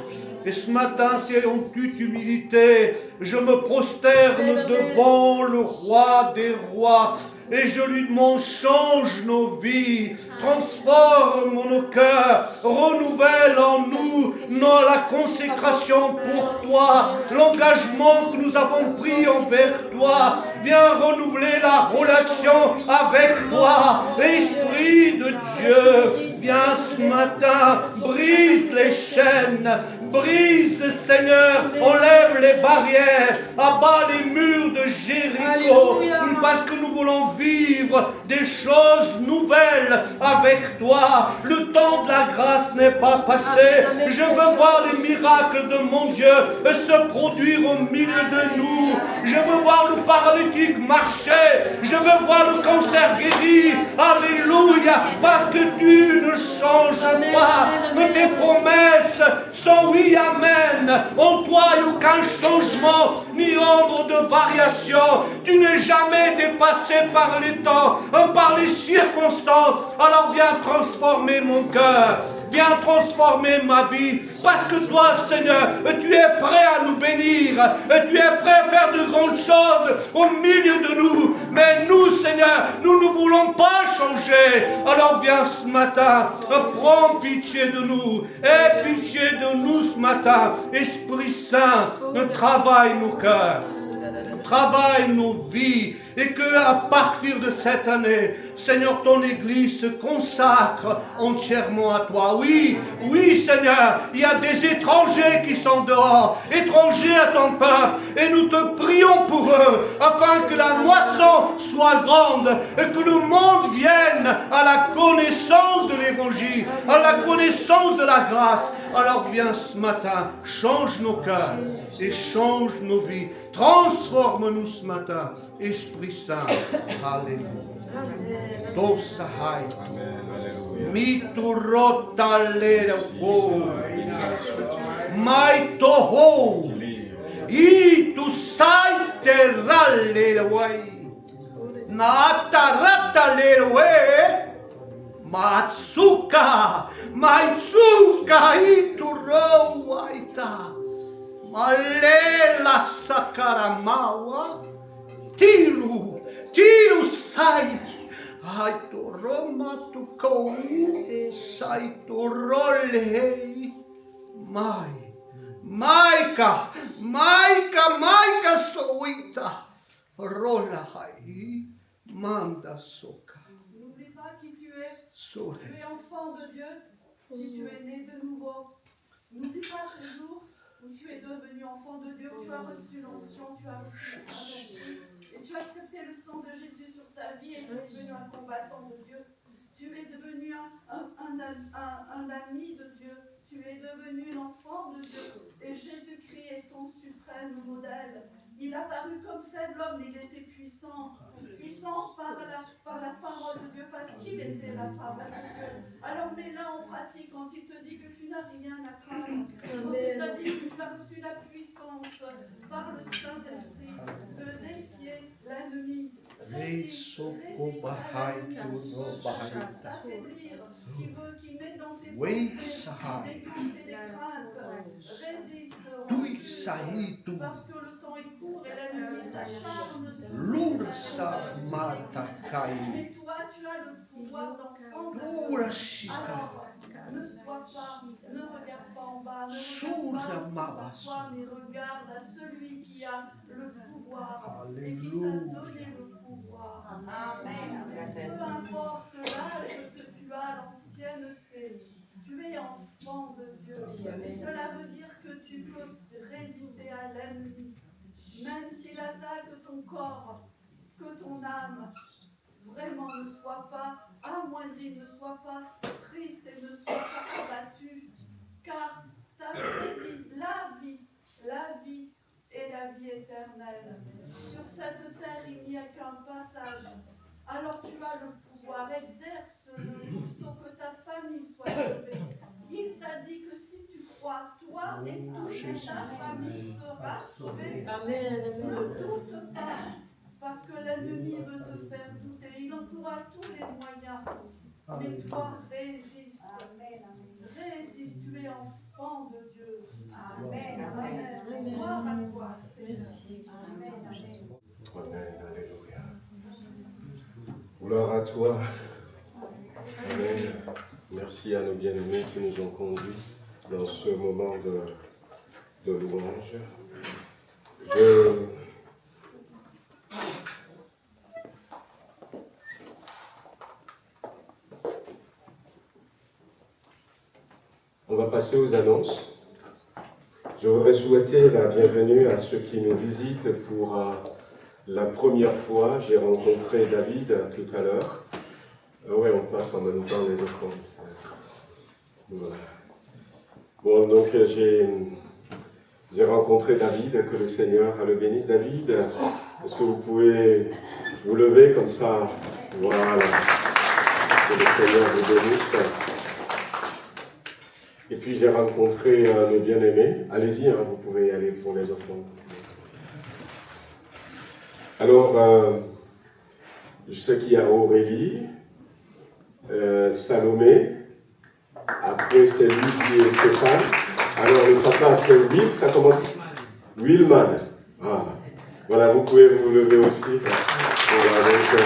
Et ce matin, c'est en toute humilité, je me prosterne devant le roi des rois. Et je lui demande, change nos vies, transforme nos cœurs, renouvelle en nous la consécration pour toi, l'engagement que nous avons pris envers toi. Viens renouveler la relation avec toi. Esprit de Dieu, viens ce matin, brise les chaînes, brise, Seigneur, enlève les barrières, abat les murs de Jéricho, parce que nous voulons vivre des choses nouvelles avec toi. Le temps de la grâce n'est pas passé. Je veux voir les miracles de mon Dieu se produire au milieu de nous. Je veux voir le paralytique marcher. Je veux voir le cancer guéri. Alléluia. Parce que tu ne changes pas. Mais tes promesses sont oui, amen. En toi, il n'y a aucun changement, ni ombre de variation. Tu n'es jamais dépassé par les temps, par les circonstances. Alors viens transformer mon cœur. Viens transformer ma vie. Parce que toi, Seigneur, tu es prêt à nous bénir. Tu es prêt à faire de grandes choses au milieu de nous. Mais nous, Seigneur, nous ne voulons pas changer. Alors viens ce matin, prends pitié de nous. Aie pitié de nous ce matin. Esprit Saint, travaille nos cœurs. Travaille nos vies et que à partir de cette année, Seigneur, ton Église se consacre entièrement à toi. Oui, oui, Seigneur, il y a des étrangers qui sont dehors, étrangers à ton peuple, et nous te prions pour eux, afin que la moisson soit grande, et que le monde vienne à la connaissance de l'Évangile, à la connaissance de la grâce. Alors viens ce matin, change nos cœurs et change nos vies. Transforme-nous ce matin, Esprit Saint. Alléluia. Dosahai. Miturotalera ko. Maitoho. Itu saiteralera wai. Nataratalera wai. Matsuka. Matsuka ituro aita. Malela sakaramawa. Tiru sai. Aitoroma tu kou. Saitorole. Maika soita. Rola hai. Manda soka. N'oublie pas qui tu es. Sore. Tu es enfant de Dieu si tu es né de nouveau. N'oublie pas ce jour où tu es devenu enfant de Dieu, où tu as reçu l'onction, tu as reçu le Saint-Esprit, et tu as accepté le sang de Jésus sur ta vie et tu es devenu un combattant de Dieu. Tu es devenu un ami de Dieu. Tu es devenu l'enfant de Dieu. Et Jésus-Christ est ton suprême modèle. Il a paru comme faible homme, mais il était puissant. Puissant par la parole de Dieu, parce qu'il était la parole de Dieu. Alors mets-la en pratique quand il te dit que tu n'as rien à craindre. Quand il te dit que tu as reçu la puissance par le Saint-Esprit de défier l'ennemi. T'affaiblir, qui met dans tes pensées, déclencher des craintes, résiste parce que le temps est court et l'ennemi s'acharne sur nous. Mais toi, tu as le pouvoir d'enfant de Dieu. Alors, ne sois pas, ne regarde pas en bas, ne regarde pas à toi, mais regarde à celui qui a le pouvoir et qui t'a donné le pouvoir. Amen. Peu importe l'âge que tu as, l'ancienneté, tu es enfant de Dieu. Et cela veut dire que tu peux résister à l'ennemi. Même s'il a encore que ton âme vraiment ne soit pas amoindrie, ne soit pas triste et ne soit pas abattue, car ta vie, la vie et la vie éternelle. Sur cette terre, il n'y a qu'un passage. Alors tu as le pouvoir, exerce-le pour que ta famille soit sauvée. Il t'a dit que si tu crois, toi et toute ta famille sera sauvée. Amen. Ne doute pas, parce que l'ennemi veut te faire douter. Il emploie tous les moyens. Mais toi, résiste. Résiste, tu es enfant de Dieu. Amen. Amen. Gloire à toi. Merci. Amen. Alléluia. Gloire à toi. Amen. Merci à nos bien-aimés qui nous ont conduits dans ce moment de louange. On va passer aux annonces. Je voudrais souhaiter la bienvenue à ceux qui nous visitent pour la première fois. J'ai rencontré David tout à l'heure. Oui, on passe en même temps les offrandes. Voilà. Bon, donc j'ai rencontré David, que le Seigneur le bénisse. David, est-ce que vous pouvez vous lever comme ça? Voilà. Que le Seigneur vous bénisse. Et puis j'ai rencontré nos bien-aimés. Allez-y, hein, vous pouvez y aller pour les offrandes. Alors, je sais qu'il y a Aurélie, Salomé, après c'est Lucie et Stéphane. Alors le papa c'est Will, ça commence. Willman. Ah. Voilà, vous pouvez vous lever aussi. Voilà, donc,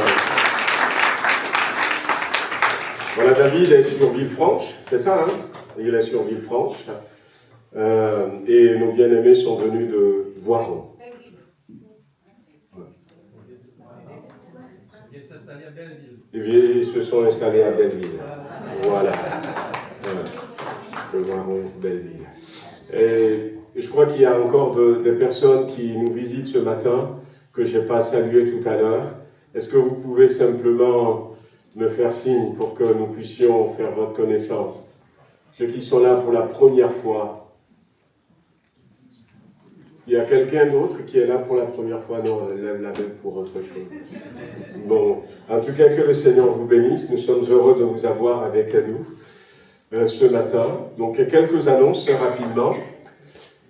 voilà, David est sur Villefranche, c'est ça, hein? Il est sur Villefranche. Et nos bien-aimés sont venus de Voiron. Ils se sont installés à Belleville. Voilà. Le Voiron, Belleville. Et je crois qu'il y a encore des personnes qui nous visitent ce matin, que je n'ai pas saluées tout à l'heure. Est-ce que vous pouvez simplement me faire signe pour que nous puissions faire votre connaissance? Ceux qui sont là pour la première fois. Il y a quelqu'un d'autre qui est là pour la première fois? Non, lève la main pour autre chose. Bon, en tout cas, que le Seigneur vous bénisse. Nous sommes heureux de vous avoir avec nous ce matin. Donc, quelques annonces rapidement.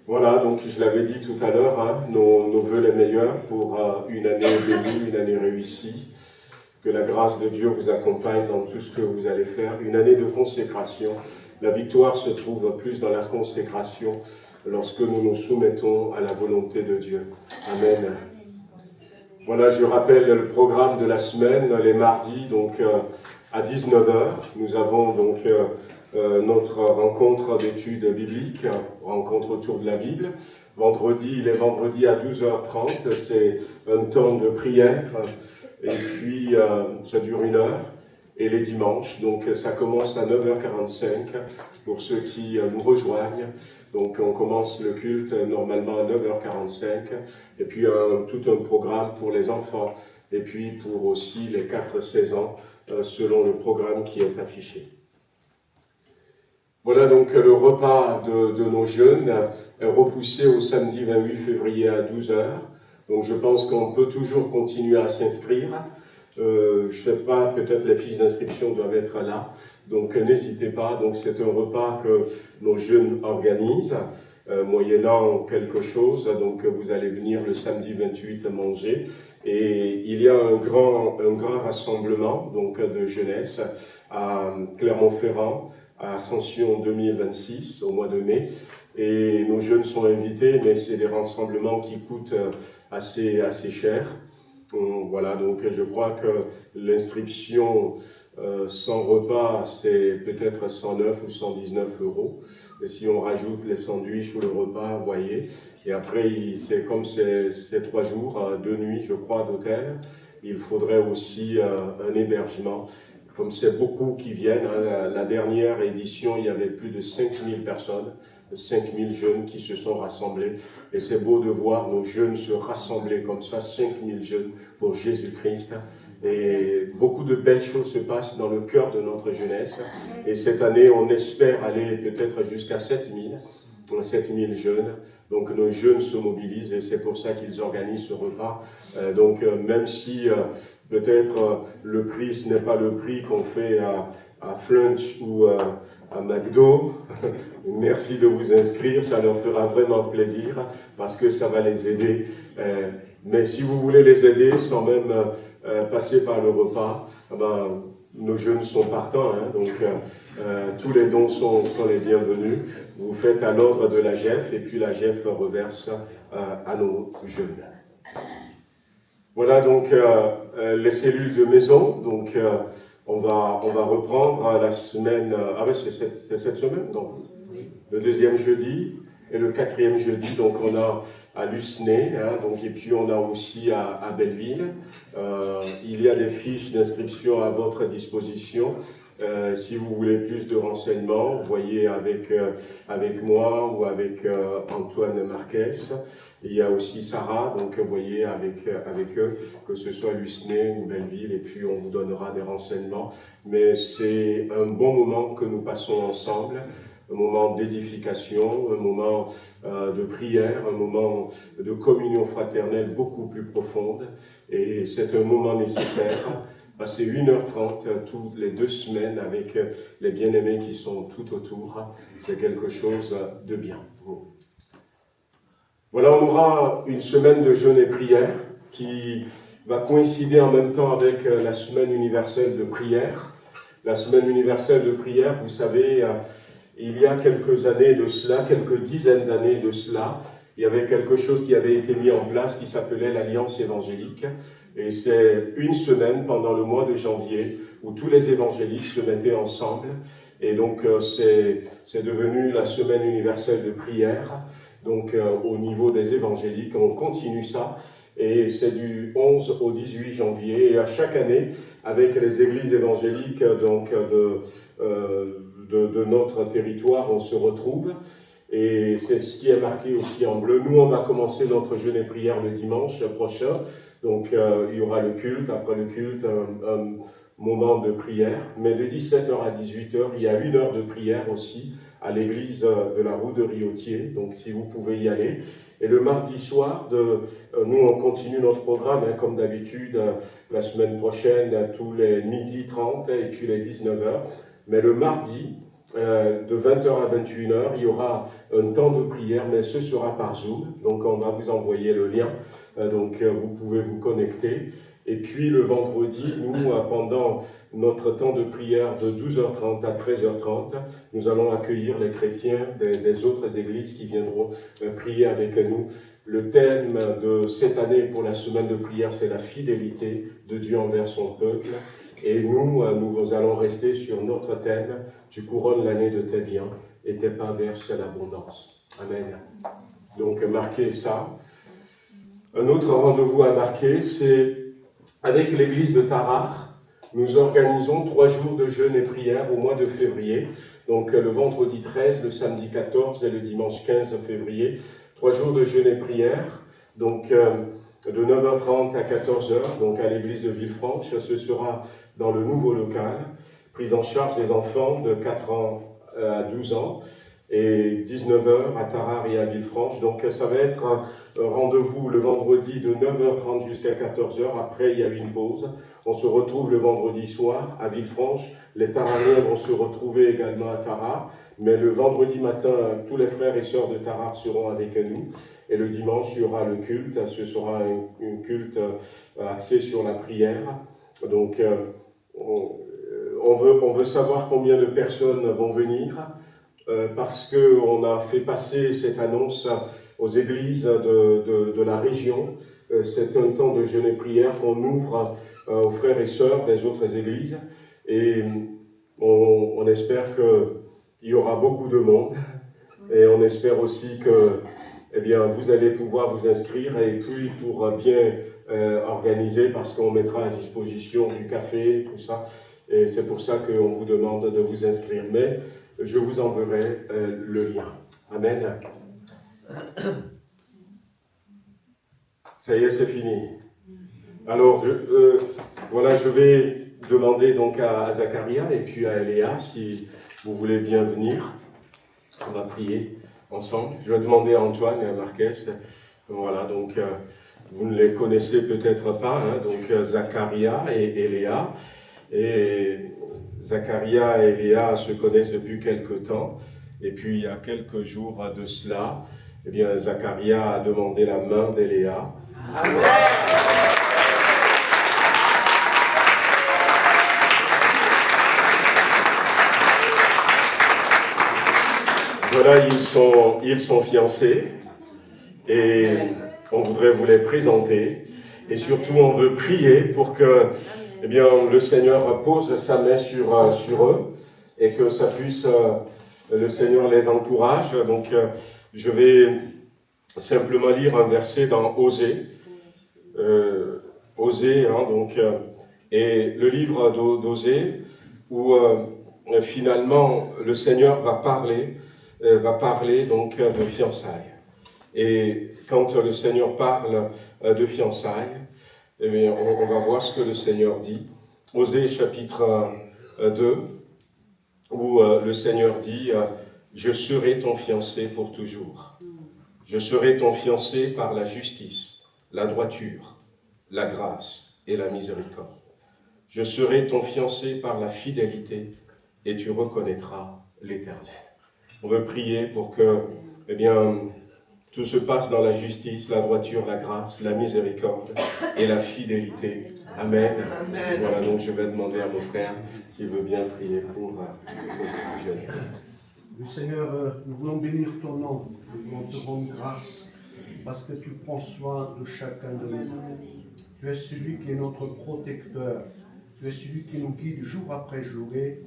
Voilà, donc je l'avais dit tout à l'heure, hein, nos vœux les meilleurs pour une année bénie, une année réussie. Que la grâce de Dieu vous accompagne dans tout ce que vous allez faire. Une année de consécration. La victoire se trouve plus dans la consécration lorsque nous nous soumettons à la volonté de Dieu. Amen. Voilà, je rappelle le programme de la semaine, les mardis, donc à 19h. Nous avons donc notre rencontre d'études bibliques, rencontre autour de la Bible. Vendredi, il est vendredi à 12h30, c'est un temps de prière, et puis ça dure 1 heure. Et les dimanches, donc ça commence à 9h45 pour ceux qui nous rejoignent. Donc on commence le culte normalement à 9h45 et puis tout un programme pour les enfants et puis pour aussi les 4-16 ans selon le programme qui est affiché. Voilà donc le repas de nos jeunes est repoussé au samedi 28 février à 12h. Donc je pense qu'on peut toujours continuer à s'inscrire. Je ne sais pas, peut-être les fiches d'inscription doivent être là, donc n'hésitez pas. Donc c'est un repas que nos jeunes organisent, moyennant quelque chose. Donc vous allez venir le samedi 28 manger. Et il y a un grand rassemblement donc, de jeunesse à Clermont-Ferrand, à Ascension 2026, au mois de mai. Et nos jeunes sont invités, mais c'est des rassemblements qui coûtent assez cher. Voilà, donc je crois que l'inscription sans repas, c'est peut-être 109 ou 119 €. Et si on rajoute les sandwichs ou le repas, vous voyez. Et après, c'est comme ces 3 jours, 2 nuits, je crois, d'hôtel. Il faudrait aussi un hébergement. Comme c'est beaucoup qui viennent, hein, la dernière édition, il y avait plus de 5000 personnes. 5000 jeunes qui se sont rassemblés. Et c'est beau de voir nos jeunes se rassembler comme ça, 5000 jeunes pour Jésus-Christ. Et beaucoup de belles choses se passent dans le cœur de notre jeunesse. Et cette année, on espère aller peut-être jusqu'à 7000 jeunes. Donc nos jeunes se mobilisent et c'est pour ça qu'ils organisent ce repas. Même si peut-être le prix, ce n'est pas le prix qu'on fait à Flunch ou à McDo, merci de vous inscrire, ça leur fera vraiment plaisir parce que ça va les aider. Mais si vous voulez les aider sans même passer par le repas, nos jeunes sont partants, donc tous les dons sont les bienvenus. Vous faites à l'ordre de la GEF et puis la GEF reverse à nos jeunes. Voilà donc les cellules de maison. Donc on va reprendre la semaine. C'est cette semaine, donc le deuxième jeudi et le quatrième jeudi. Donc on a à Lucenay, et puis on a aussi à Belleville. Il y a des fiches d'inscription à votre disposition. Si vous voulez plus de renseignements, voyez avec moi ou avec Antoine Marquez. Il y a aussi Sarah, donc voyez avec eux, que ce soit Lucenay ou Belleville, et puis on vous donnera des renseignements. Mais c'est un bon moment que nous passons ensemble, un moment d'édification, un moment de prière, un moment de communion fraternelle beaucoup plus profonde, et c'est un moment nécessaire. Passer 1h30 toutes les 2 semaines avec les bien-aimés qui sont tout autour, c'est quelque chose de bien. Voilà, on aura une semaine de jeûne et prière qui va coïncider en même temps avec la semaine universelle de prière. La semaine universelle de prière, vous savez, il y a quelques années de cela, quelques dizaines d'années de cela, il y avait quelque chose qui avait été mis en place qui s'appelait l'Alliance évangélique. Et c'est une semaine pendant le mois de janvier où tous les évangéliques se mettaient ensemble. Et donc c'est devenu la semaine universelle de prière. Donc au niveau des évangéliques, on continue ça. Et c'est du 11 au 18 janvier. Et à chaque année, avec les églises évangéliques donc, de notre territoire, on se retrouve. Et c'est ce qui est marqué aussi en bleu. Nous, on va commencer notre jeûne et prière le dimanche prochain. Donc, il y aura le culte. Après le culte, un moment de prière. Mais de 17h à 18h, il y a 1 heure de prière aussi à l'église de la Roue de Riotier. Donc, si vous pouvez y aller. Et le mardi soir, nous, on continue notre programme, comme d'habitude, la semaine prochaine, tous les 12h30 et puis les 19h. Mais le mardi, de 20h à 21h, il y aura un temps de prière, mais ce sera par Zoom. Donc, on va vous envoyer le lien. Donc, vous pouvez vous connecter. Et puis, le vendredi, nous, pendant notre temps de prière de 12h30 à 13h30, nous allons accueillir les chrétiens des autres églises qui viendront prier avec nous. Le thème de cette année pour la semaine de prière, c'est la fidélité de Dieu envers son peuple. Et nous allons rester sur notre thème, tu couronnes l'année de tes biens et tes pas versent l'abondance. Amen. Donc, marquez ça. Un autre rendez-vous à marquer, c'est avec l'église de Tarare. Nous organisons 3 jours de jeûne et prière au mois de février. Donc, le vendredi 13, le samedi 14 et le dimanche 15 février. 3 jours de jeûne et prière. Donc, de 9h30 à 14h, donc à l'église de Villefranche. Ce sera dans le nouveau local. Prise en charge des enfants de 4 ans à 12 ans. Et 19h à Tarare et à Villefranche. Donc ça va être un rendez-vous le vendredi de 9h30 jusqu'à 14h. Après, il y a une pause. On se retrouve le vendredi soir à Villefranche. Les Tarariens vont se retrouver également à Tarare. Mais le vendredi matin, tous les frères et sœurs de Tarare seront avec nous. Et le dimanche, il y aura le culte. Ce sera un culte axé sur la prière. Donc, on veut savoir combien de personnes vont venir. Parce qu'on a fait passer cette annonce aux églises de la région. C'est un temps de jeûne et prière qu'on ouvre aux frères et sœurs des autres églises. Et on espère qu'il y aura beaucoup de monde. Et on espère aussi que vous allez pouvoir vous inscrire et puis pour bien organiser, parce qu'on mettra à disposition du café, tout ça. Et c'est pour ça qu'on vous demande de vous inscrire. Mais je vous enverrai le lien. Amen. Ça y est, c'est fini. Alors, je vais demander donc à Zacharia et puis à Eléa si vous voulez bien venir. On va prier ensemble. Je vais demander à Antoine et à Marquez. Voilà, donc vous ne les connaissez peut-être pas, hein, donc Zacharia et Eléa. Et Zacharia et Eléa se connaissent depuis quelque temps. Et puis il y a quelques jours de cela, eh bien, Zacharia a demandé la main d'Eléa. Amen. Voilà, ils sont fiancés et on voudrait vous les présenter. Et surtout, on veut prier pour que eh bien, le Seigneur pose sa main sur eux et que ça puisse, le Seigneur les encourage. Donc, je vais simplement lire un verset dans Osée. Osée, hein, donc, et le livre d'Osée, où finalement le Seigneur va parler donc de fiançailles. Et quand le Seigneur parle de fiançailles, eh bien, on va voir ce que le Seigneur dit. Osée chapitre 2, où le Seigneur dit « Je serai ton fiancé pour toujours. Je serai ton fiancé par la justice, la droiture, la grâce et la miséricorde. Je serai ton fiancé par la fidélité et tu reconnaîtras l'Éternel. » On veut prier pour que, eh bien, tout se passe dans la justice, la droiture, la grâce, la miséricorde et la fidélité. Amen. Amen. Voilà, donc je vais demander à mon frère s'il veut bien prier pour le jeune. Seigneur, nous voulons bénir ton nom, nous voulons te rendre grâce parce que tu prends soin de chacun de nous. Tu es celui qui est notre protecteur, tu es celui qui nous guide jour après jour et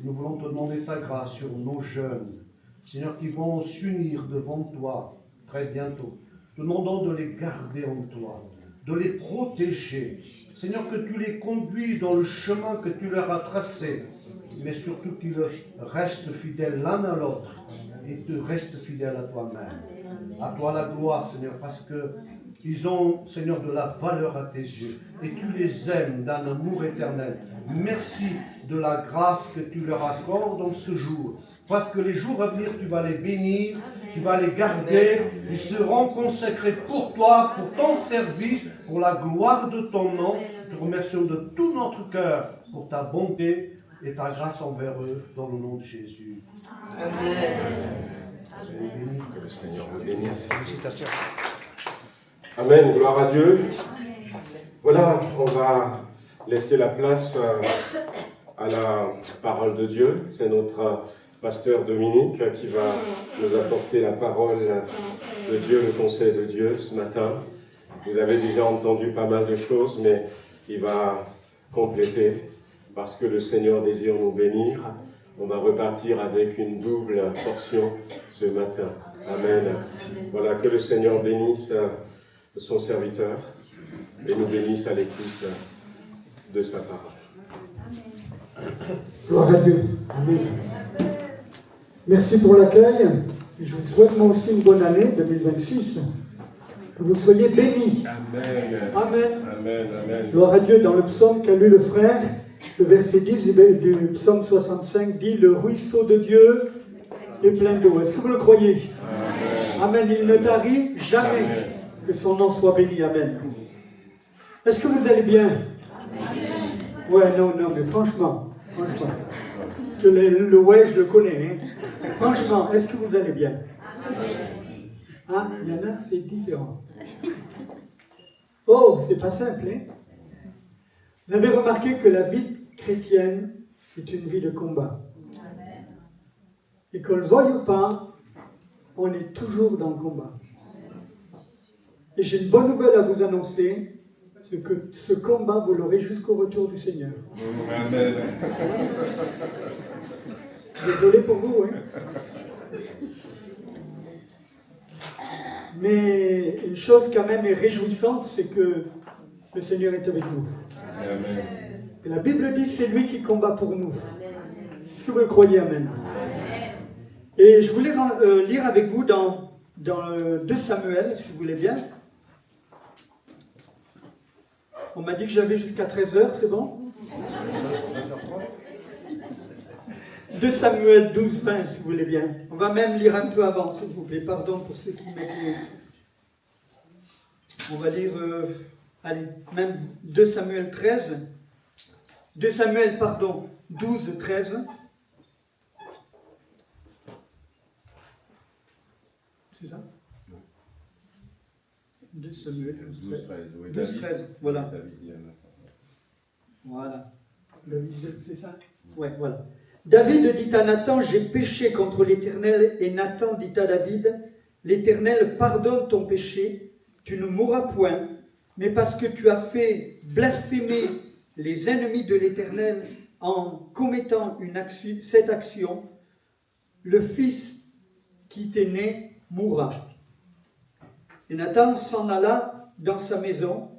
nous voulons te demander ta grâce sur nos jeunes, Seigneur, qui vont s'unir devant toi très bientôt. Te demandons de les garder en toi, de les protéger. Seigneur, que tu les conduis dans le chemin que tu leur as tracé, mais surtout qu'ils restent fidèles l'un à l'autre et te restent fidèles à toi-même. À toi la gloire, Seigneur, parce qu'ils ont, Seigneur, de la valeur à tes yeux et tu les aimes d'un amour éternel. Merci de la grâce que tu leur accordes dans ce jour, parce que les jours à venir, tu vas les bénir, tu vas les garder, ils seront consacrés pour toi, pour ton service, pour la gloire de ton nom. Nous te remercions de tout notre cœur pour ta bonté et ta grâce envers eux, dans le nom de Jésus. Amen. Que le Seigneur vous bénisse. Amen, gloire à Dieu. Voilà, on va laisser la place à la parole de Dieu. C'est notre pasteur Dominique qui va nous apporter la parole de Dieu, le conseil de Dieu ce matin. Vous avez déjà entendu pas mal de choses, mais il va compléter parce que le Seigneur désire nous bénir. On va repartir avec une double portion ce matin. Amen. Voilà, que le Seigneur bénisse son serviteur et nous bénisse à l'écoute de sa parole. Gloire à Dieu. Amen. Merci pour l'accueil. Je vous souhaite moi aussi une bonne année 2026. Que vous soyez bénis. Amen. Amen. Amen. Amen. Gloire à Dieu. Dans le psaume qu'a lu le frère, le verset 10 du psaume 65 dit « Le ruisseau de Dieu est plein d'eau ». Est-ce que vous le croyez? Amen. Amen. Il ne tarit jamais. Amen. Que son nom soit béni. Amen. Est-ce que vous allez bien? Amen. Ouais, non, mais franchement. Parce que le ouais, je le connais. Hein. Franchement, est-ce que vous allez bien? Ah, il y en a, c'est différent. Oh, c'est pas simple, hein? Vous avez remarqué que la vie chrétienne est une vie de combat. Et qu'on le veuille ou pas, on est toujours dans le combat. Et j'ai une bonne nouvelle à vous annoncer, c'est que ce combat, vous l'aurez jusqu'au retour du Seigneur. Amen. Désolé pour vous, hein. Mais une chose quand même est réjouissante, c'est que le Seigneur est avec nous. Amen. Et la Bible dit c'est lui qui combat pour nous. Est-ce que vous le croyez? Amen. Et je voulais lire avec vous dans 2 Samuel, si vous voulez bien. On m'a dit que j'avais jusqu'à 13h, c'est bon? 2 Samuel 12, 20, si vous voulez bien. On va même lire un peu avant, s'il vous plaît. Pardon pour ceux qui m'écoutent. On va lire, même 2 Samuel 13. 2 Samuel, 12, 13. C'est ça? 2 Samuel 12, 13. 12, 13, voilà. Voilà. David, c'est ça? Ouais, voilà. David dit à Nathan, j'ai péché contre l'Éternel. Et Nathan dit à David, l'Éternel pardonne ton péché, tu ne mourras point, mais parce que tu as fait blasphémer les ennemis de l'Éternel en commettant cette action, le fils qui t'est né mourra. Et Nathan s'en alla dans sa maison.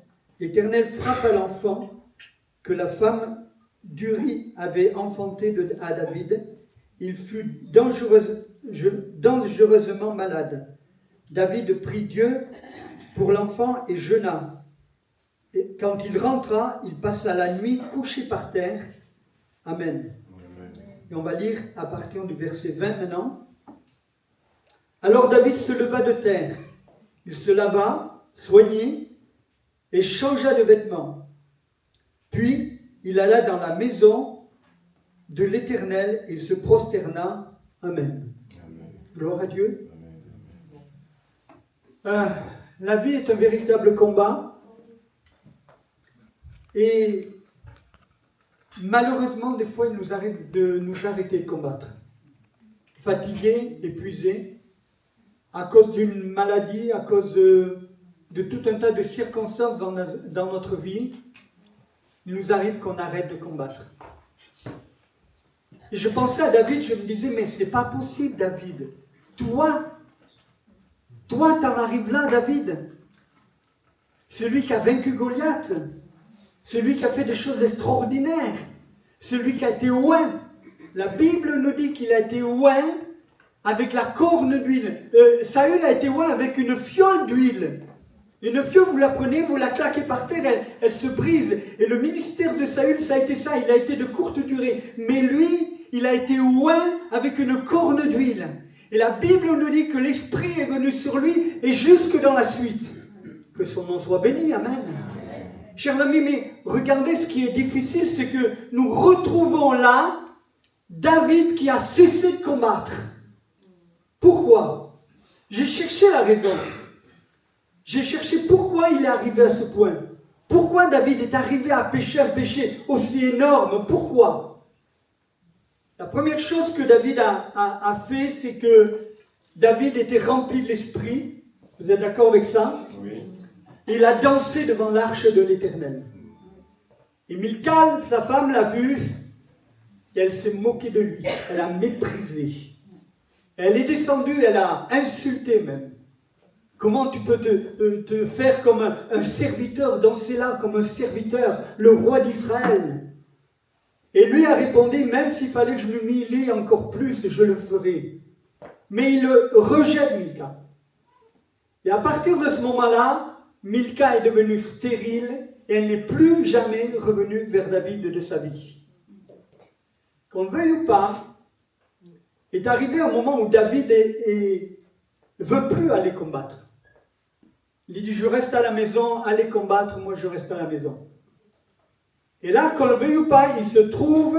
L'Éternel frappa l'enfant que la femme d'Uri avait enfanté à David. Il fut dangereusement malade. David prit Dieu pour l'enfant et jeûna. Et quand il rentra, il passa la nuit couché par terre. Amen. Et on va lire à partir du verset 20 maintenant. Alors David se leva de terre. Il se lava, soigné, et changea de vêtements. Puis, il alla dans la maison de l'Éternel et se prosterna. Amen. Amen. Gloire à Dieu. La vie est un véritable combat. Et malheureusement, des fois, il nous arrive de nous arrêter de combattre. Fatigués, épuisés, à cause d'une maladie, à cause de tout un tas de circonstances dans notre vie, il nous arrive qu'on arrête de combattre. Et je pensais à David, je me disais, mais c'est pas possible, David. Toi, t'en arrives là, David. Celui qui a vaincu Goliath, celui qui a fait des choses extraordinaires, celui qui a été oint. La Bible nous dit qu'il a été oint avec la corne d'huile. Saül a été oint avec une fiole d'huile. Une fiole, vous la prenez, vous la claquez par terre, elle se brise. Et le ministère de Saül, ça a été ça, il a été de courte durée. Mais lui, il a été oint avec une corne d'huile. Et la Bible nous dit que l'Esprit est venu sur lui et jusque dans la suite. Que son nom soit béni, amen. Chers amis, mais regardez ce qui est difficile, c'est que nous retrouvons là David qui a cessé de combattre. Pourquoi? J'ai cherché la raison. J'ai cherché pourquoi il est arrivé à ce point. Pourquoi David est arrivé à pécher un péché aussi énorme? Pourquoi? La première chose que David a fait, c'est que David était rempli de l'Esprit. Vous êtes d'accord avec ça? Oui. Il a dansé devant l'arche de l'Éternel. Et Milcale, sa femme, l'a vu et elle s'est moquée de lui. Elle a méprisé. Elle est descendue, elle a insulté même. Comment tu peux te faire comme un serviteur, danser là comme un serviteur, le roi d'Israël? Et lui a répondu, même s'il fallait que je m'humilie encore plus, je le ferai. Mais il rejette Milca. Et à partir de ce moment-là, Milca est devenue stérile et elle n'est plus jamais revenue vers David de sa vie. Qu'on le veuille ou pas, est arrivé un moment où David ne veut plus aller combattre. Il dit, je reste à la maison, allez combattre, moi je reste à la maison. Et là, qu'on le veuille ou pas, il se trouve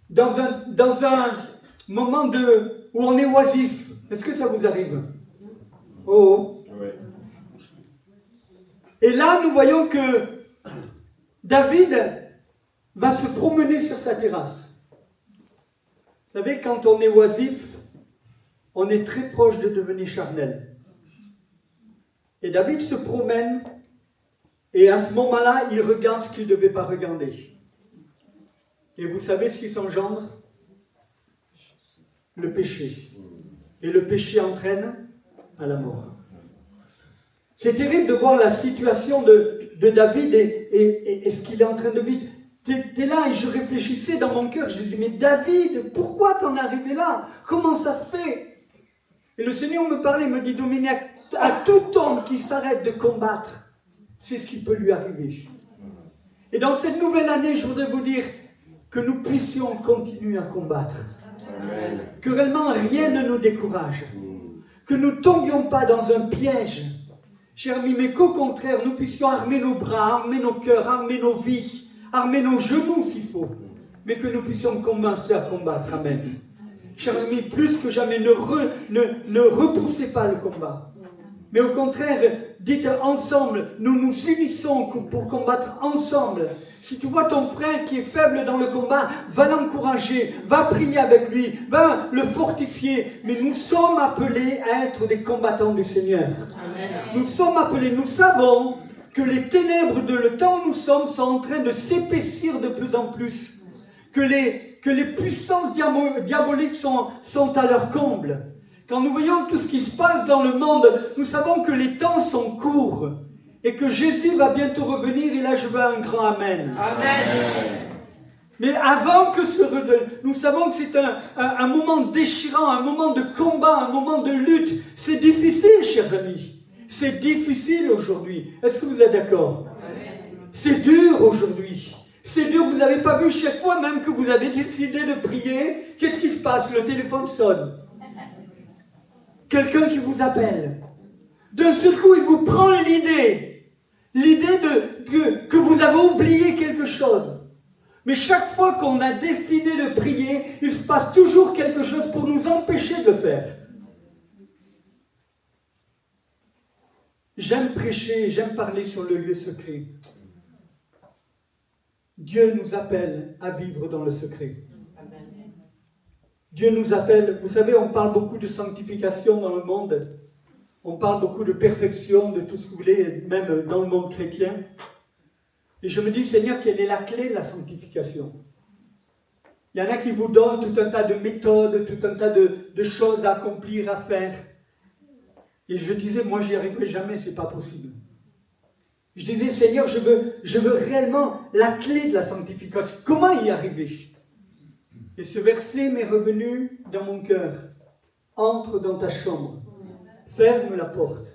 dans un moment où on est oisif. Est-ce que ça vous arrive? Oh. Oui. Et là, nous voyons que David va se promener sur sa terrasse. Vous savez, quand on est oisif, on est très proche de devenir charnel. Et David se promène, et à ce moment-là, il regarde ce qu'il ne devait pas regarder. Et vous savez ce qui s'engendre? Le péché. Et le péché entraîne à la mort. C'est terrible de voir la situation de David et ce qu'il est en train de vivre. T'es là et je réfléchissais dans mon cœur, je disais, mais David, pourquoi t'en es arrivé là? Comment ça se fait? Et le Seigneur me parlait, il me dit, Dominique, à tout homme qui s'arrête de combattre, c'est ce qui peut lui arriver. Et dans cette nouvelle année, je voudrais vous dire que nous puissions continuer à combattre. Amen. Que réellement rien ne nous décourage. Que nous ne tombions pas dans un piège, cher ami, mais qu'au contraire, nous puissions armer nos bras, armer nos cœurs, armer nos vies, armer nos genoux s'il faut, mais que nous puissions commencer à combattre. Amen. Cher ami, plus que jamais, ne repoussez pas le combat. Mais au contraire, dites ensemble, nous nous unissons pour combattre ensemble. Si tu vois ton frère qui est faible dans le combat, va l'encourager, va prier avec lui, va le fortifier. Mais nous sommes appelés à être des combattants du Seigneur. Amen. Nous sommes appelés, nous savons que les ténèbres de le temps où nous sommes sont en train de s'épaissir de plus en plus. Que les puissances diaboliques sont à leur comble. Quand nous voyons tout ce qui se passe dans le monde, nous savons que les temps sont courts et que Jésus va bientôt revenir. Et là, je veux un grand Amen. Amen. Mais avant que ce revienne, nous savons que c'est un moment déchirant, un moment de combat, un moment de lutte. C'est difficile, chers amis. C'est difficile aujourd'hui. Est-ce que vous êtes d'accord? C'est dur aujourd'hui. C'est dur, vous n'avez pas vu chaque fois même que vous avez décidé de prier. Qu'est-ce qui se passe? Le téléphone sonne. Quelqu'un qui vous appelle. D'un seul coup, il vous prend l'idée que vous avez oublié quelque chose. Mais chaque fois qu'on a décidé de prier, il se passe toujours quelque chose pour nous empêcher de le faire. J'aime prêcher, j'aime parler sur le lieu secret. Dieu nous appelle à vivre dans le secret. Dieu nous appelle, vous savez, on parle beaucoup de sanctification dans le monde. On parle beaucoup de perfection, de tout ce que vous voulez, même dans le monde chrétien. Et je me dis, Seigneur, quelle est la clé de la sanctification? Il y en a qui vous donnent tout un tas de méthodes, tout un tas de choses à accomplir, à faire. Et je disais, moi, j'y arriverai jamais, c'est pas possible. Je disais, Seigneur, je veux réellement la clé de la sanctification. Comment y arriver? Et ce verset m'est revenu dans mon cœur. Entre dans ta chambre, ferme la porte.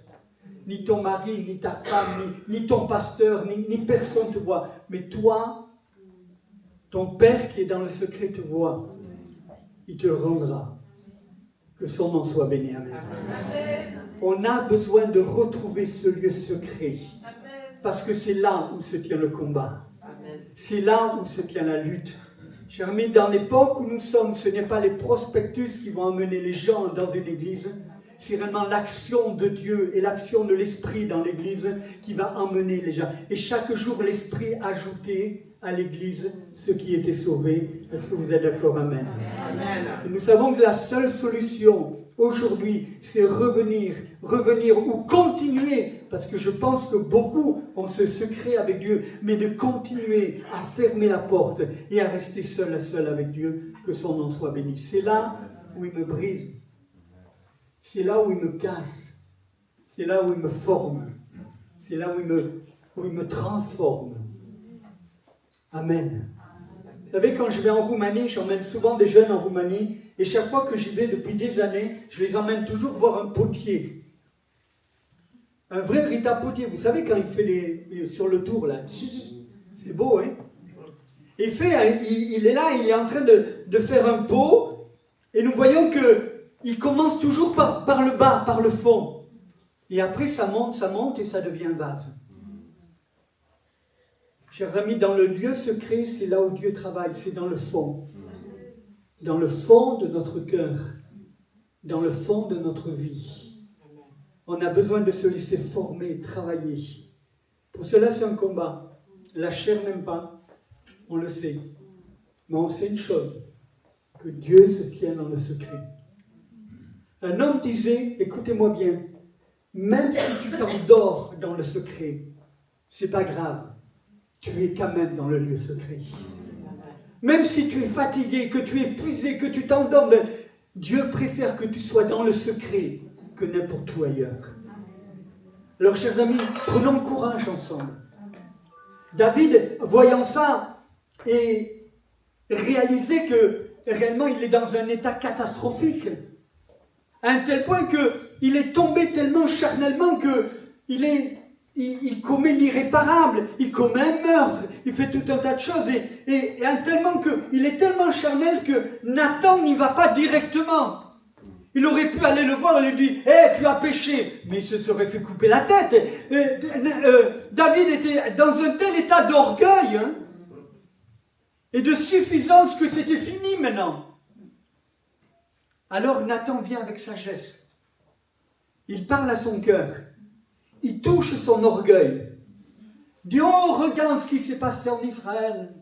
Ni ton mari, ni ta femme, ni ton pasteur, ni personne te voit. Mais toi, ton Père qui est dans le secret te voit. Il te le rendra. Que son nom soit béni. Amen. Amen. On a besoin de retrouver ce lieu secret. Amen. Parce que c'est là où se tient le combat. Amen. C'est là où se tient la lutte. Chers amis, dans l'époque où nous sommes, ce n'est pas les prospectus qui vont amener les gens dans une église. C'est vraiment l'action de Dieu et l'action de l'Esprit dans l'église qui va emmener les gens. Et chaque jour, l'Esprit ajoutait à l'église ceux qui étaient sauvés. Est-ce que vous êtes d'accord? Amen. Amen. Et nous savons que la seule solution aujourd'hui, c'est revenir ou continuer, parce que je pense que beaucoup ont ce secret avec Dieu, mais de continuer à fermer la porte et à rester seul avec Dieu, que son nom soit béni. C'est là où il me brise, c'est là où il me casse, c'est là où il me forme, c'est là où il me transforme. Amen. Vous savez, quand je vais en Roumanie, j'emmène souvent des jeunes en Roumanie, et chaque fois que j'y vais depuis des années, je les emmène toujours voir un potier. Un vrai Rita potier. Vous savez, quand il fait sur le tour, là, c'est beau, hein? Et il est là, il est en train de faire un pot, et nous voyons qu'il commence toujours par le bas, par le fond. Et après, ça monte, et ça devient un vase. Chers amis, dans le lieu secret, c'est là où Dieu travaille, c'est dans le fond. Dans le fond de notre cœur, dans le fond de notre vie. On a besoin de se laisser former, travailler. Pour cela, c'est un combat. La chair n'aime pas, on le sait. Mais on sait une chose, que Dieu se tient dans le secret. Un homme disait, écoutez-moi bien, même si tu t'endors dans le secret, c'est pas grave. Tu es quand même dans le lieu secret. Même si tu es fatigué, que tu es épuisé, que tu t'endors, Dieu préfère que tu sois dans le secret que n'importe où ailleurs. Alors, chers amis, prenons courage ensemble. David, voyant ça, et réaliser que réellement il est dans un état catastrophique. À un tel point qu'il est tombé tellement charnellement qu'il commet l'irréparable, il commet un meurtre, il fait tout un tas de choses, et il est tellement charnel que Nathan n'y va pas directement. Il aurait pu aller le voir et lui dire « Hé, tu as péché !» Mais il se serait fait couper la tête. David était dans un tel état d'orgueil et de suffisance que c'était fini maintenant. Alors Nathan vient avec sagesse. Il parle à son cœur. Il touche son orgueil. Il dit « Oh, regarde ce qui s'est passé en Israël.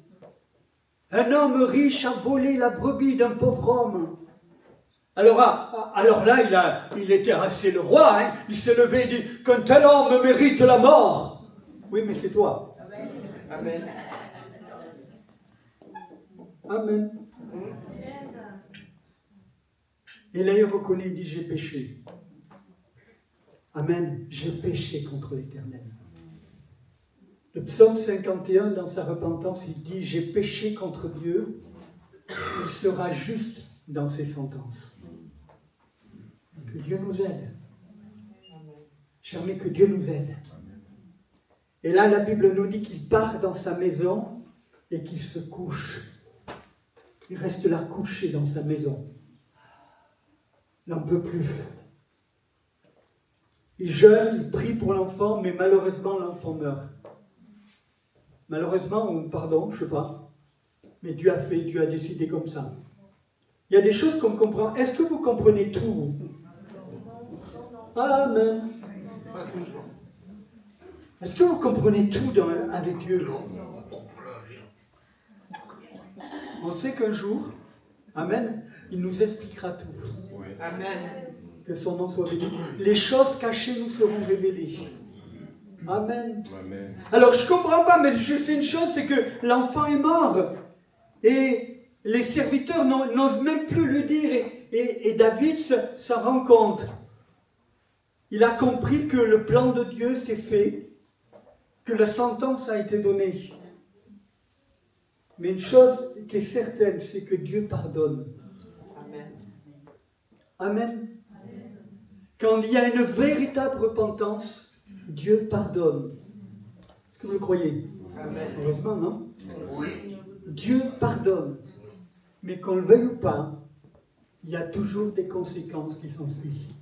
Un homme riche a volé la brebis d'un pauvre homme. » Alors là, il était terrassé le roi. Il s'est levé et dit « Qu'un tel homme mérite la mort. » Oui, mais c'est toi. Amen. Amen. Et là, il reconnaît, il dit « J'ai péché. » Amen. J'ai péché contre l'Éternel. Le psaume 51, dans sa repentance, il dit « J'ai péché contre Dieu. Il sera juste dans ses sentences. » Que Dieu nous aide. Chers amis, que Dieu nous aide. Et là, la Bible nous dit qu'il part dans sa maison et qu'il se couche. Il reste là couché dans sa maison. Il n'en peut plus. Il jeûne, il prie pour l'enfant, mais malheureusement, l'enfant meurt. Malheureusement, ou pardon, je ne sais pas. Mais Dieu a décidé comme ça. Il y a des choses qu'on comprend. Est-ce que vous comprenez tout, vous? Amen. Est-ce que vous comprenez tout avec Dieu? On sait qu'un jour, Amen, il nous expliquera tout. Amen. Que son nom soit béni. Les choses cachées nous seront révélées. Amen. Amen. Alors je ne comprends pas, mais je sais une chose, c'est que l'enfant est mort. Et les serviteurs n'osent même plus lui dire. Et David s'en rend compte. Il a compris que le plan de Dieu s'est fait, que la sentence a été donnée. Mais une chose qui est certaine, c'est que Dieu pardonne. Amen. Amen. Quand il y a une véritable repentance, Dieu pardonne. Est-ce que vous le croyez? Amen. Heureusement, non? Oui. Dieu pardonne. Mais qu'on le veuille ou pas, il y a toujours des conséquences qui s'en suivent.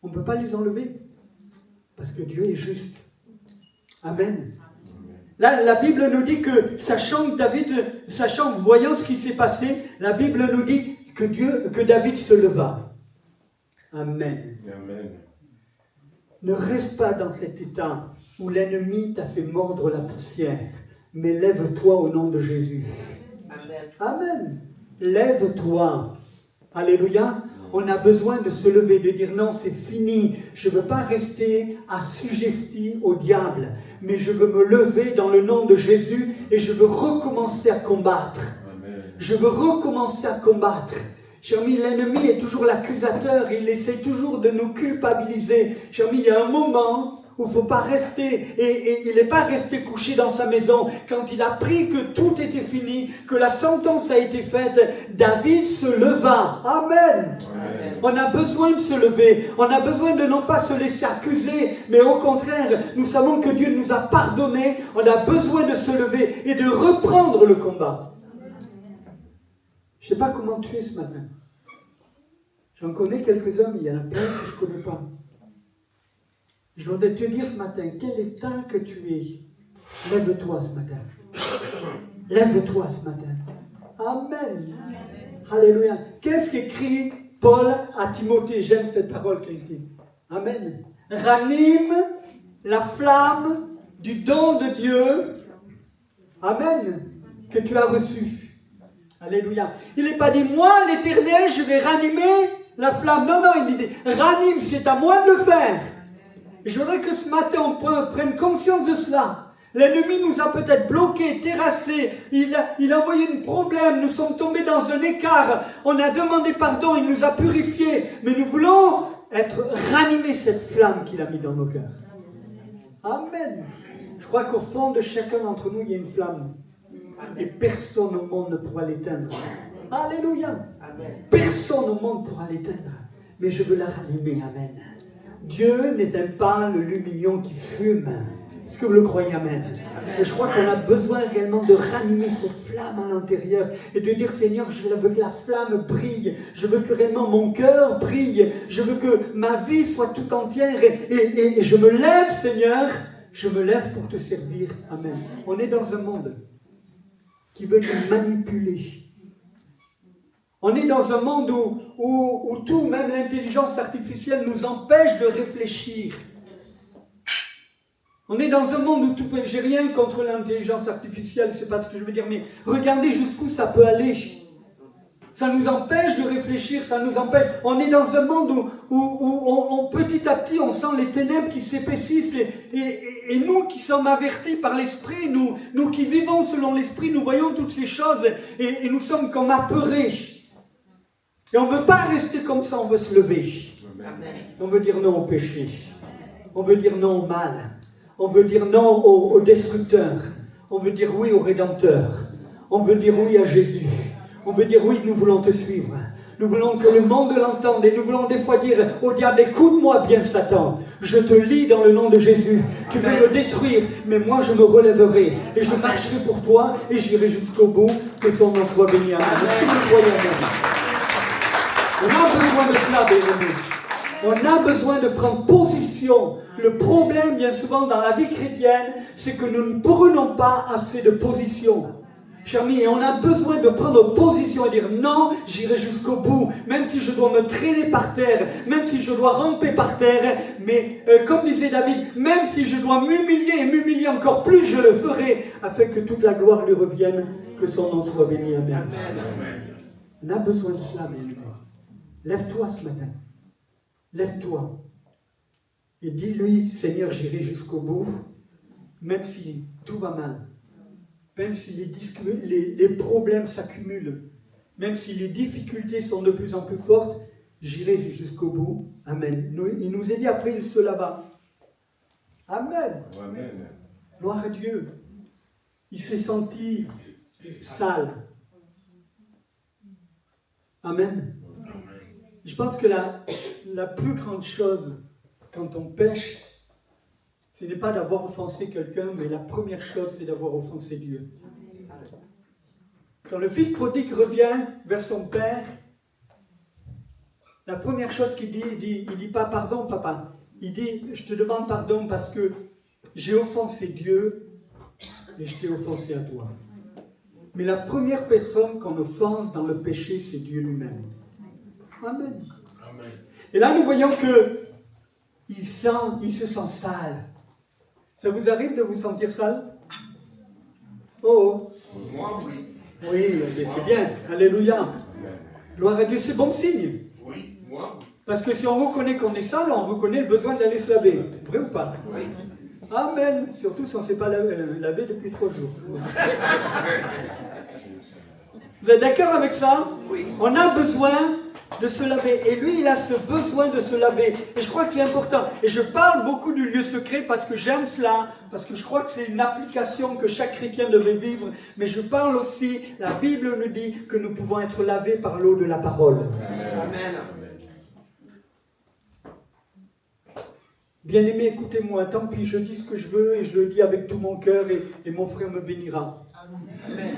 On ne peut pas les enlever. Parce que Dieu est juste. Amen. Là, la Bible nous dit que, voyant ce qui s'est passé, la Bible nous dit que David se leva. Amen. Amen. Ne reste pas dans cet état où l'ennemi t'a fait mordre la poussière, mais lève-toi au nom de Jésus. Amen. Amen. Lève-toi. Alléluia. On a besoin de se lever, de dire non, c'est fini. Je ne veux pas rester assujetti au diable, mais je veux me lever dans le nom de Jésus et je veux recommencer à combattre. Amen. Je veux recommencer à combattre. Cher ami, l'ennemi est toujours l'accusateur, il essaie toujours de nous culpabiliser. Cher ami, il y a un moment où il ne faut pas rester, et il n'est pas resté couché dans sa maison. Quand il a appris que tout était fini, que la sentence a été faite, David se leva. Amen. Amen. On a besoin de se lever. On a besoin de non pas se laisser accuser, mais au contraire, nous savons que Dieu nous a pardonné. On a besoin de se lever et de reprendre le combat. Je ne sais pas comment tu es ce matin. J'en connais quelques-uns, mais il y en a plein que je ne connais pas. Je voudrais te dire ce matin, quel état que tu es. Lève-toi ce matin. Lève-toi ce matin. Amen. Alléluia. Qu'est-ce qu'écrit Paul à Timothée? J'aime cette parole qu'il dit. Amen. Ranime la flamme du don de Dieu. Amen. Que tu as reçu. Alléluia. Il n'est pas dit, moi l'Éternel, je vais ranimer la flamme. Non, il dit, ranime, c'est à moi de le faire. Et je voudrais que ce matin, on prenne conscience de cela. L'ennemi nous a peut-être bloqués, terrassés. Il a envoyé un problème. Nous sommes tombés dans un écart. On a demandé pardon. Il nous a purifiés. Mais nous voulons ranimer cette flamme qu'il a mis dans nos cœurs. Amen. Je crois qu'au fond de chacun d'entre nous, il y a une flamme. Et personne au monde ne pourra l'éteindre. Alléluia. Amen. Personne au monde ne pourra l'éteindre. Mais je veux la rallumer. Amen. Dieu n'éteint pas le lumignon qui fume. Est-ce que vous le croyez? Amen. Et je crois qu'on a besoin réellement de ranimer cette flamme à l'intérieur et de dire, Seigneur, je veux que la flamme brille. Je veux que réellement mon cœur brille. Je veux que ma vie soit tout entière. Et je me lève, Seigneur. Je me lève pour te servir. Amen. On est dans un monde qui veut nous manipuler. On est dans un monde où tout, même l'intelligence artificielle, nous empêche de réfléchir. On est dans un monde où tout... J'ai rien contre l'intelligence artificielle, c'est pas ce que je veux dire, mais regardez jusqu'où ça peut aller. Ça nous empêche de réfléchir, ça nous empêche... On est dans un monde où petit à petit, on sent les ténèbres qui s'épaississent, et nous qui sommes avertis par l'Esprit, nous qui vivons selon l'Esprit, nous voyons toutes ces choses, et nous sommes comme apeurés. Et on ne veut pas rester comme ça, on veut se lever. On veut dire non au péché. On veut dire non au mal. On veut dire non au destructeur. On veut dire oui au Rédempteur. On veut dire oui à Jésus. On veut dire oui, nous voulons te suivre. Nous voulons que le monde l'entende. Et nous voulons des fois dire au diable, écoute-moi bien Satan. Je te lie dans le nom de Jésus. Tu veux me détruire, mais moi je me relèverai. Et je marcherai pour toi et j'irai jusqu'au bout. Que son nom soit béni. Amen. Si vous croyez, amen. On a besoin de cela, bien aimés. On a besoin de prendre position. Le problème, bien souvent, dans la vie chrétienne, c'est que nous ne prenons pas assez de position. Chers amis, et on a besoin de prendre position et dire non, j'irai jusqu'au bout, même si je dois me traîner par terre, même si je dois ramper par terre, mais comme disait David, même si je dois m'humilier et m'humilier encore plus, je le ferai, afin que toute la gloire lui revienne, que son nom soit béni. Amen. Amen. On a besoin de cela, mes amis. Lève-toi ce matin. Lève-toi. Et dis-lui, Seigneur, j'irai jusqu'au bout, même si tout va mal. Même si les problèmes s'accumulent. Même si les difficultés sont de plus en plus fortes, j'irai jusqu'au bout. Amen. Il nous a dit après, il se lava. Amen. Amen. Gloire à Dieu. Il s'est senti sale. Amen. Je pense que la plus grande chose quand on pêche, ce n'est pas d'avoir offensé quelqu'un, mais la première chose, c'est d'avoir offensé Dieu. Quand le fils prodigue revient vers son père, la première chose qu'il dit, il dit pas pardon, papa. Il dit, je te demande pardon parce que j'ai offensé Dieu et je t'ai offensé à toi. Mais la première personne qu'on offense dans le péché, c'est Dieu lui-même. Amen. Amen. Et là, nous voyons que il se sent sale. Ça vous arrive de vous sentir sale? Oh. Moi, oui. Oui, c'est bien. Alléluia. Amen. Gloire à Dieu, c'est bon signe. Oui, moi, oui. Parce que si on reconnaît qu'on est sale, on reconnaît le besoin d'aller se laver. Vrai ou pas? Oui. Amen. Surtout si on ne s'est pas lavé depuis 3 jours. Vous êtes d'accord avec ça? Oui. On a besoin de se laver. Et lui, il a ce besoin de se laver. Et je crois que c'est important. Et je parle beaucoup du lieu secret parce que j'aime cela, parce que je crois que c'est une application que chaque chrétien devrait vivre. Mais je parle aussi, la Bible nous dit que nous pouvons être lavés par l'eau de la parole. Amen. Bien-aimés, écoutez-moi, tant pis, je dis ce que je veux et je le dis avec tout mon cœur et mon frère me bénira. Amen.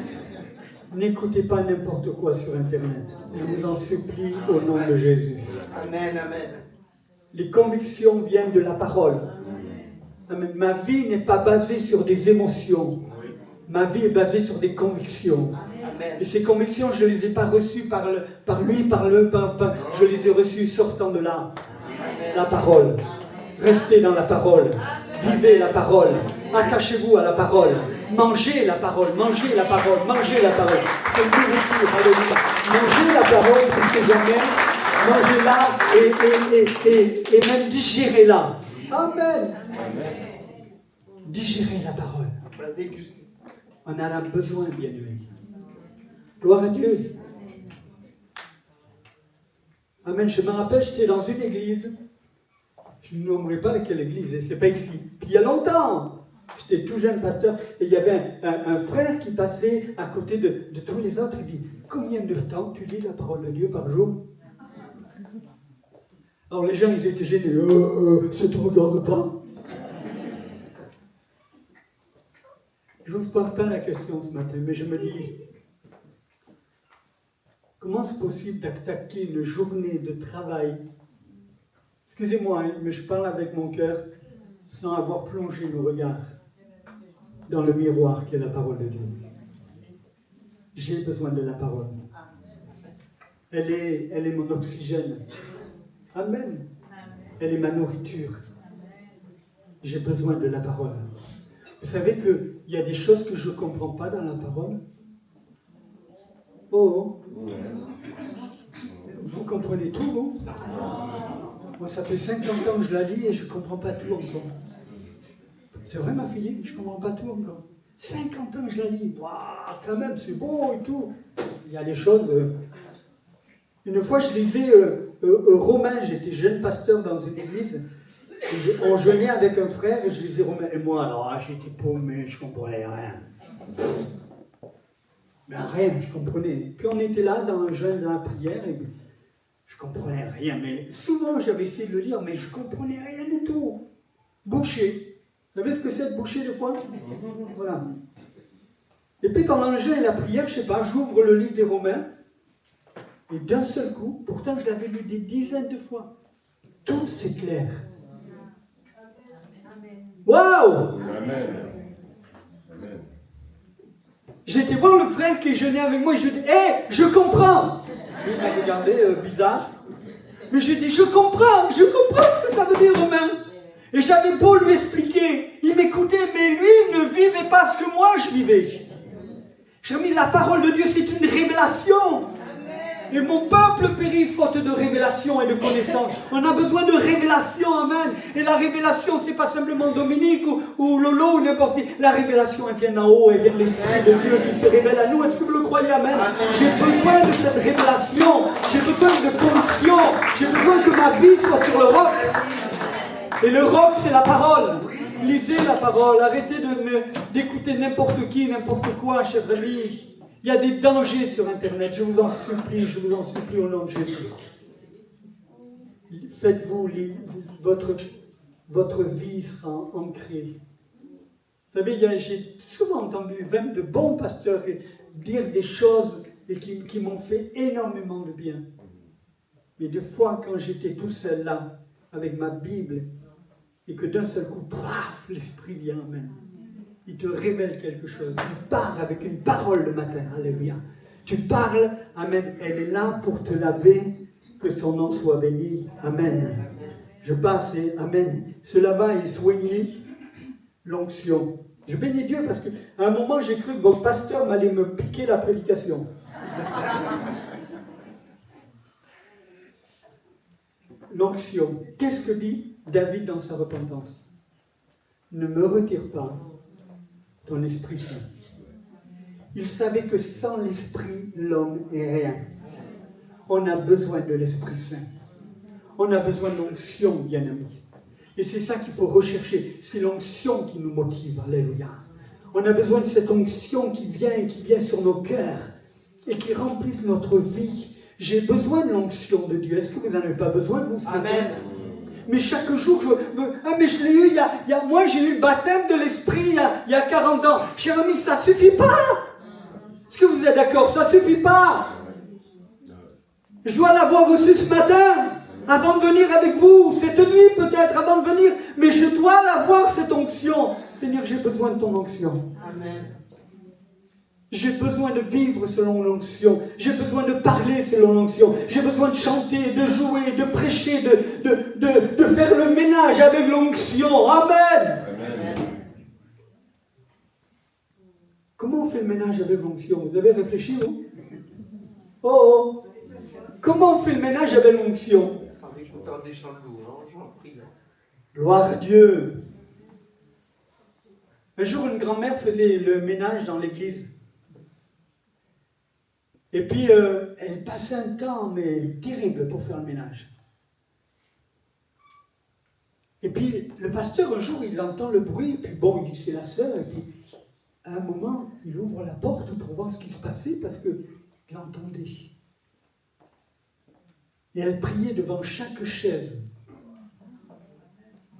N'écoutez pas n'importe quoi sur Internet. Je vous en supplie au nom de Jésus. Amen, amen. Les convictions viennent de la parole. Amen. Ma vie n'est pas basée sur des émotions. Ma vie est basée sur des convictions. Amen. Et ces convictions, je ne les ai pas reçues par lui, je les ai reçues sortant de là. La parole. Restez dans la parole. Vivez la parole. Attachez-vous à la parole. Mangez la parole. Mangez la parole. Mangez la parole. C'est une nourriture. Alléluia. Mangez la parole pour que jamais. Mangez-la et même digérez-la. Amen. Digérez la parole. On en a besoin, bien-aimés. Gloire à Dieu. Amen. Je me rappelle, j'étais dans une église. Je ne nommerai pas laquelle église, c'est pas ici. Il y a longtemps, J'étais tout jeune pasteur et il y avait un frère qui passait à côté de tous les autres. Il dit, combien de temps tu lis la parole de Dieu par jour? Alors les gens, ils étaient gênés. Ça ne te regarde pas. Je ne vous pose pas la question ce matin, mais je me dis, comment c'est possible d'attaquer une journée de travail, excusez-moi, hein, mais je parle avec mon cœur, sans avoir plongé nos regards dans le miroir qui est la parole de Dieu. J'ai besoin de la parole. Elle est mon oxygène. Amen. Elle est ma nourriture. J'ai besoin de la parole. Vous savez qu'il y a des choses que je ne comprends pas dans la parole. Oh, vous comprenez tout, non? Moi, ça fait 50 ans que je la lis et je ne comprends pas tout encore. C'est vrai, ma fille, je ne comprends pas tout encore. 50 ans que je la lis. Waouh, quand même, c'est beau et tout. Il y a des choses... Une fois, je lisais Romains, j'étais jeune pasteur dans une église. On jeûnait avec un frère et je lisais Romains. Et moi, alors, j'étais paumé, je ne comprenais rien. Mais rien, je comprenais. Puis on était là dans le jeûne, dans la prière, et je comprenais rien. Mais souvent, j'avais essayé de le lire, mais je comprenais rien du tout. Boucher. Vous savez ce que c'est de boucher des fois? Voilà. Et puis pendant le jeûne et la prière, je ne sais pas, j'ouvre le livre des Romains, et d'un seul coup, pourtant je l'avais lu des dizaines de fois, tout s'éclaire. Waouh! Amen. J'étais voir le frère qui jeûnait avec moi et je dis, hé, je comprends! Il m'a regardé bizarre. Mais je dis, je comprends ce que ça veut dire, Romain. Et j'avais beau lui expliquer, il m'écoutait, mais lui ne vivait pas ce que moi je vivais. J'ai mis la parole de Dieu, c'est une révélation. Et mon peuple périt faute de révélation et de connaissance. On a besoin de révélation, amen. Et la révélation, c'est pas simplement Dominique ou Lolo ou n'importe qui. La révélation, elle vient d'en haut, elle vient de l'Esprit de Dieu qui se révèle à nous. Est-ce que vous le croyez, amen? J'ai besoin de cette révélation. J'ai besoin de conviction. J'ai besoin que ma vie soit sur le roc. Et le roc, c'est la parole. Lisez la parole. Arrêtez d'écouter n'importe qui, n'importe quoi, chers amis. Il y a des dangers sur Internet, je vous en supplie au nom de Jésus. Faites-vous, votre vie sera ancrée. Vous savez, j'ai souvent entendu même de bons pasteurs dire des choses et qui m'ont fait énormément de bien. Mais des fois, quand j'étais tout seul là, avec ma Bible, et que d'un seul coup, paf, l'Esprit vient, amen. Il te révèle quelque chose. Tu parles avec une parole le matin. Alléluia. Tu parles. Amen. Elle est là pour te laver. Que son nom soit béni. Amen. Je passe et Amen. Ce lavage est soigné. L'onction. Je bénis Dieu parce qu'à un moment, j'ai cru que votre pasteur m'allait me piquer la prédication. L'onction. Qu'est-ce que dit David dans sa repentance? Ne me retire pas ton Esprit Saint. Il savait que sans l'Esprit, l'homme est rien. On a besoin de l'Esprit Saint. On a besoin de l'onction, bien-aimés. Et c'est ça qu'il faut rechercher. C'est l'onction qui nous motive. Alléluia. On a besoin de cette onction qui vient sur nos cœurs et qui remplisse notre vie. J'ai besoin de l'onction de Dieu. Est-ce que vous n'en avez pas besoin, vous? Amen. Mais chaque jour, mais je l'ai eu, moi j'ai eu le baptême de l'Esprit il y a 40 ans. Cher ami, ça ne suffit pas. Est-ce que vous êtes d'accord? Ça ne suffit pas. Je dois l'avoir reçu ce matin, avant de venir avec vous, cette nuit peut-être, avant de venir. Mais je dois l'avoir, cette onction. Seigneur, j'ai besoin de ton onction. Amen. J'ai besoin de vivre selon l'onction. J'ai besoin de parler selon l'onction. J'ai besoin de chanter, de jouer, de prêcher, de faire le ménage avec l'onction. Amen. Amen. Comment on fait le ménage avec l'onction? Vous avez réfléchi, vous? Oh. Comment on fait le ménage avec l'onction? En écoutant des chants de louange, en priant. Gloire à Dieu. Un jour, une grand-mère faisait le ménage dans l'église. Et puis, elle passait un temps, mais terrible, pour faire le ménage. Et puis le pasteur, un jour, il entend le bruit, et puis bon, il dit c'est la sœur, et puis à un moment, il ouvre la porte pour voir ce qui se passait, parce qu'il entendait. Et elle priait devant chaque chaise.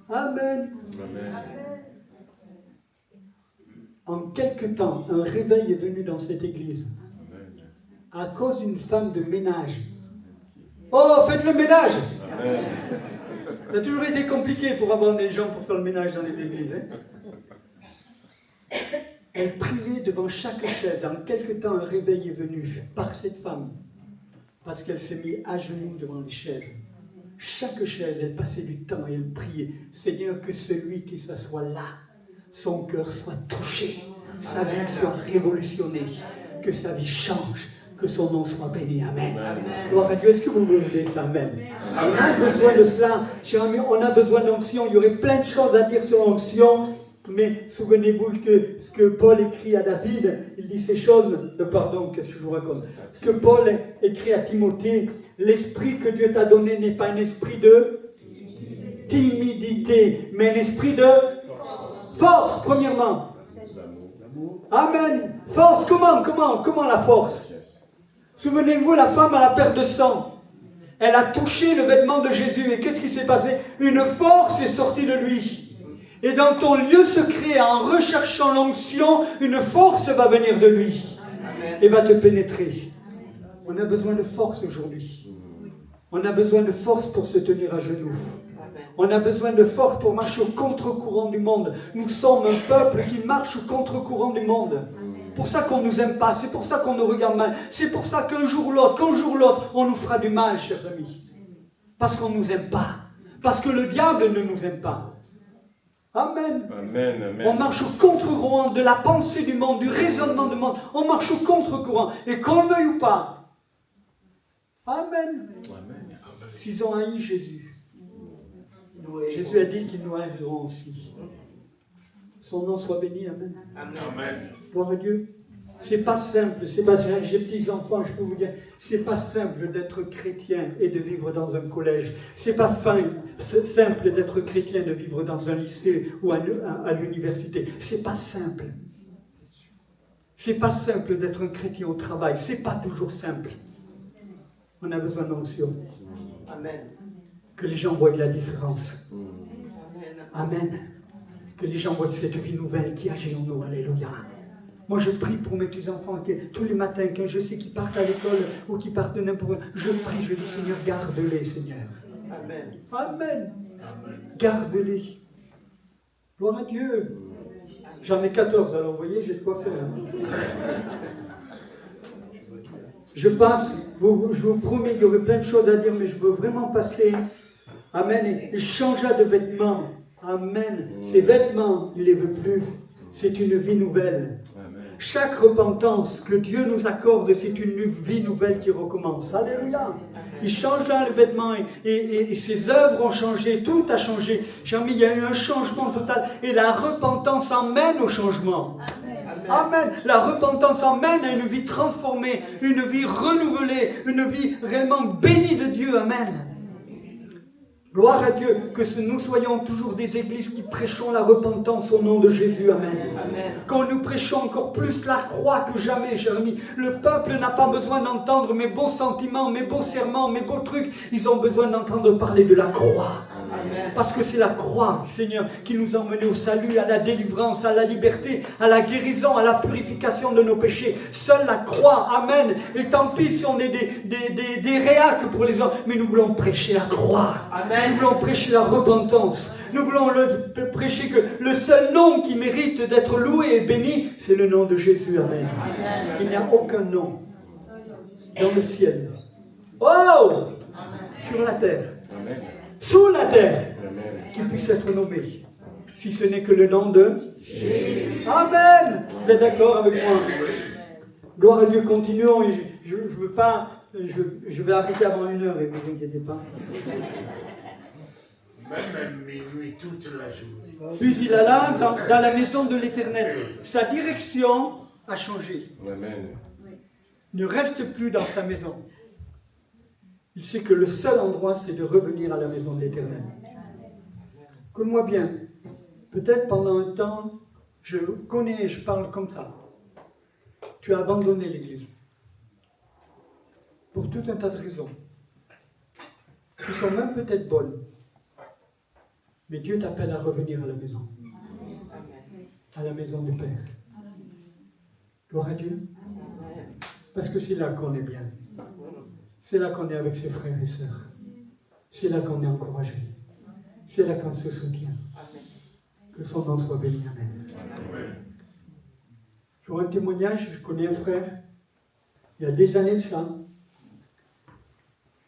Amen. Amen. En quelque temps, un réveil est venu dans cette église. À cause d'une femme de ménage. Oh, faites le ménage! Amen. Ça a toujours été compliqué pour avoir des gens pour faire le ménage dans les églises. Hein? Elle priait devant chaque chaise. En quelque temps, un réveil est venu par cette femme. Parce qu'elle s'est mise à genoux devant les chaises. Chaque chaise, elle passait du temps et elle priait. Seigneur, que celui qui s'assoit là, son cœur soit touché, sa vie soit révolutionnée, que sa vie change, que son nom soit béni. Amen. Gloire à Dieu. Est-ce que vous voulez ça? Amen. On a besoin de cela. Chers amis, on a besoin d'onction. Il y aurait plein de choses à dire sur l'onction. Mais souvenez-vous que ce que Paul écrit à David, il dit ces choses, pardon, qu'est-ce que je vous raconte? Ce que Paul écrit à Timothée, l'esprit que Dieu t'a donné n'est pas un esprit de timidité, mais un esprit de force, premièrement. Amen. Force, comment la force? Souvenez-vous, la femme à la perte de sang, elle a touché le vêtement de Jésus, et qu'est-ce qui s'est passé? Une force est sortie de lui. Et dans ton lieu secret, en recherchant l'onction, une force va venir de lui et va te pénétrer. On a besoin de force aujourd'hui. On a besoin de force pour se tenir à genoux. On a besoin de force pour marcher au contre-courant du monde. Nous sommes un peuple qui marche au contre-courant du monde. C'est pour ça qu'on ne nous aime pas, c'est pour ça qu'on nous regarde mal. C'est pour ça qu'un jour ou l'autre, on nous fera du mal, chers amis. Parce qu'on ne nous aime pas. Parce que le diable ne nous aime pas. Amen. Amen, amen. On marche au contre-courant de la pensée du monde, du raisonnement du monde. On marche au contre-courant. Et qu'on le veuille ou pas. Amen. Amen. S'ils ont haï Jésus, Jésus a dit qu'ils nous haïront aussi. Son nom soit béni. Amen. Amen. Gloire à Dieu. C'est pas simple. J'ai petits enfants, je peux vous dire, c'est pas simple d'être chrétien et de vivre dans un collège. C'est pas simple d'être chrétien, de vivre dans un lycée ou à l'université. C'est pas simple. C'est pas simple d'être un chrétien au travail. C'est pas toujours simple. On a besoin d'onction. Amen. Que les gens voient de la différence. Amen. Que les gens voient cette vie nouvelle qui agit en nous. Alléluia. Moi, je prie pour mes petits-enfants tous les matins, quand je sais qu'ils partent à l'école ou qu'ils partent n'importe où. Je prie, je dis, Seigneur, garde-les, Seigneur. Amen. Amen. Garde-les. Gloire à Dieu. J'en ai 14, alors vous voyez, j'ai de quoi faire. Je passe, je vous promets, il y aurait plein de choses à dire, mais je veux vraiment passer. Amen. Et changer de vêtements. Amen. Ces vêtements, il ne les veut plus. C'est une vie nouvelle. Amen. Chaque repentance que Dieu nous accorde, c'est une vie nouvelle qui recommence. Alléluia. Il change dans les vêtements et ses œuvres ont changé, tout a changé. J'ai-mis, il y a eu un changement total et la repentance emmène au changement. Amen. Amen. La repentance emmène à une vie transformée, une vie renouvelée, une vie réellement bénie de Dieu. Amen. Gloire à Dieu, que nous soyons toujours des églises qui prêchons la repentance au nom de Jésus. Amen. Amen. Quand nous prêchons encore plus la croix que jamais, chers amis. Le peuple n'a pas besoin d'entendre mes beaux sentiments, mes beaux serments, mes beaux trucs. Ils ont besoin d'entendre parler de la croix. Amen. Parce que c'est la croix, Seigneur, qui nous a emmenés au salut, à la délivrance, à la liberté, à la guérison, à la purification de nos péchés. Seule la croix, Amen. Et tant pis si on est des réacs pour les autres, mais nous voulons prêcher la croix. Amen. Nous voulons prêcher la repentance. Nous voulons prêcher que le seul nom qui mérite d'être loué et béni, c'est le nom de Jésus. Amen. Amen. Il n'y a aucun nom dans le ciel. Oh! Sur la terre. Amen. Sous la terre, qui puisse être nommé, si ce n'est que le nom de Jésus. Amen. Vous êtes d'accord avec moi? Gloire à Dieu, continuons. Je veux pas, je vais arrêter avant 1 heure et ne vous inquiétez pas. Même minuit, toute la journée. Puis il alla dans la maison de l'Éternel. Sa direction a changé. Amen. Il ne reste plus dans sa maison. Il sait que le seul endroit, c'est de revenir à la maison de l'Éternel. Écoute-moi bien. Peut-être pendant un temps, je connais, je parle comme ça. Tu as abandonné l'Église. Pour tout un tas de raisons. Qui sont même peut-être bonnes. Mais Dieu t'appelle à revenir à la maison. À la maison du Père. Gloire à Dieu. Parce que c'est là qu'on est bien. C'est là qu'on est avec ses frères et sœurs. C'est là qu'on est encouragé. C'est là qu'on se soutient. Que son nom soit béni. Amen. Je vois un témoignage, je connais un frère, il y a des années de ça.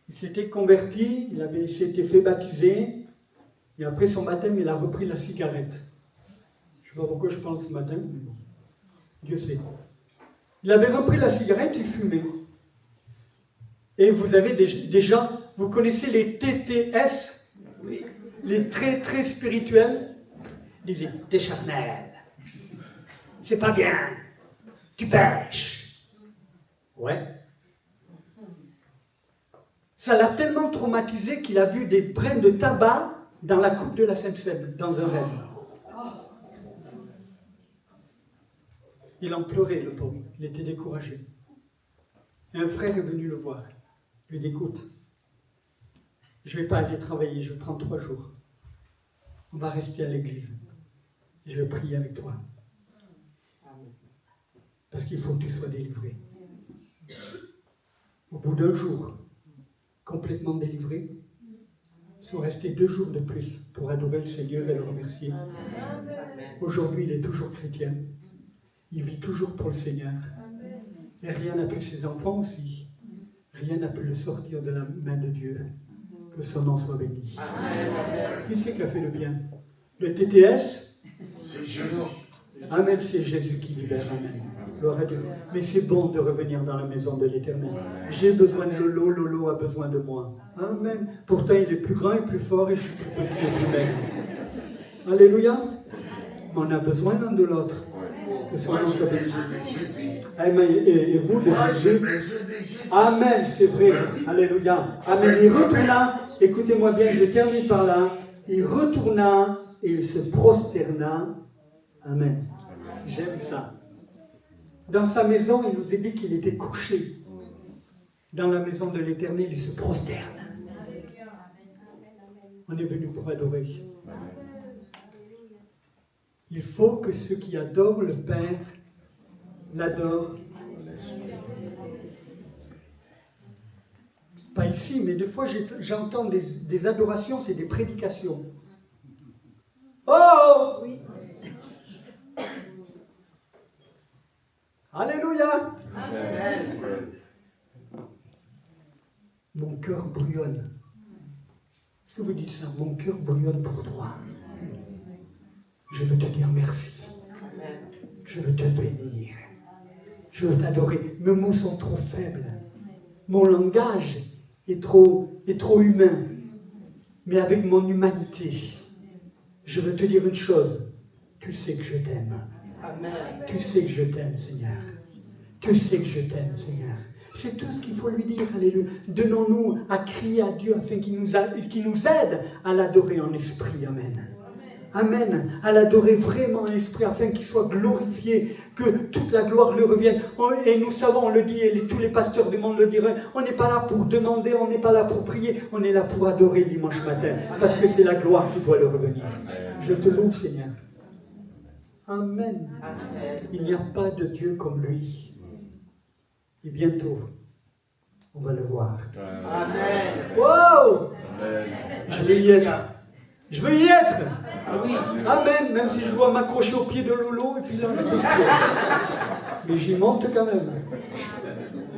Il s'était converti, il s'était fait baptiser, et après son baptême, il a repris la cigarette. Je ne sais pas pourquoi je parle ce matin, mais bon, Dieu sait. Il avait repris la cigarette, il fumait. Et vous avez des gens, vous connaissez les TTS, Oui. les très très spirituels, ils disaient, t'es charnel, c'est pas bien, tu pêches. Ouais. Ça l'a tellement traumatisé qu'il a vu des brins de tabac dans la coupe de la Sainte-Seine, dans un rêve. Il en pleurait, le pauvre. Il était découragé. Et un frère est venu le voir. Il lui dit, écoute, je ne vais pas aller travailler, je vais prendre 3 jours. On va rester à l'église. Je vais prier avec toi. Parce qu'il faut que tu sois délivré. Au bout d'1 jour, complètement délivré, ils sont restés 2 jours de plus pour adorer le Seigneur et le remercier. Aujourd'hui, il est toujours chrétien. Il vit toujours pour le Seigneur. Et rien n'a pu, ses enfants aussi, rien n'a pu le sortir de la main de Dieu. Que son nom soit béni. Qui c'est qui a fait le bien? Le TTS? C'est Jésus. Amen, c'est Jésus qui libère. Amen. Gloire à Dieu. Mais c'est bon de revenir dans la maison de l'Éternel. J'ai besoin de Lolo, Lolo a besoin de moi. Amen. Pourtant, il est plus grand et plus fort et je suis plus petit et plus maigre. Alléluia. Mais on a besoin l'un de l'autre. Que son nom soit béni. Amen. Et vous, de Jésus. Amen, c'est vrai. Alléluia. Amen. Il retourna, écoutez-moi bien, je termine par là. Il retourna et il se prosterna. Amen. J'aime ça. Dans sa maison, il nous est dit qu'il était couché. Dans la maison de l'Éternel, il se prosterne. On est venu pour adorer. Il faut que ceux qui adorent le Père l'adorent. Pas ici, mais des fois j'entends des adorations, c'est des prédications. Oh! Alléluia! Amen. Mon cœur bouillonne. Est-ce que vous dites ça? Mon cœur bouillonne pour toi. Je veux te dire merci. Je veux te bénir. Je veux t'adorer. Mes mots sont trop faibles. Mon langage est trop humain. Mais avec mon humanité, je veux te dire une chose. Tu sais que je t'aime. Amen. Tu sais que je t'aime, Seigneur. Tu sais que je t'aime, Seigneur. C'est tout ce qu'il faut lui dire. Alléluia. Donnons-nous à crier à Dieu afin qu'il nous aide à l'adorer en esprit. Amen. Amen. À l'adorer vraiment en esprit afin qu'il soit glorifié, que toute la gloire lui revienne. Et nous savons, on le dit, et tous les pasteurs du monde le diraient, on n'est pas là pour demander, on n'est pas là pour prier, on est là pour adorer dimanche matin. Parce que c'est la gloire qui doit lui revenir. Je te loue, Seigneur. Amen. Il n'y a pas de Dieu comme lui. Et bientôt, on va le voir. Amen. Wow! Je vais y être. Je veux y être. Ah oui. Amen. Même si je dois m'accrocher au pied de Lolo et puis là, je peux mais j'y monte quand même.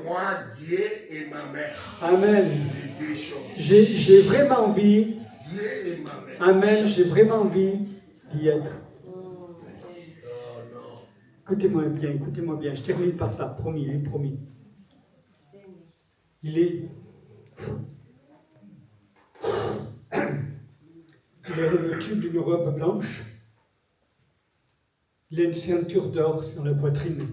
Moi, Dieu et ma mère. Amen. Les 2 choses. J'ai vraiment envie. Dieu et ma mère. Amen. J'ai vraiment envie d'y être. Oh non. Écoutez-moi bien. Je termine par ça. Promis, promis. Il est revêtu d'une robe blanche. Il a une ceinture d'or sur la poitrine.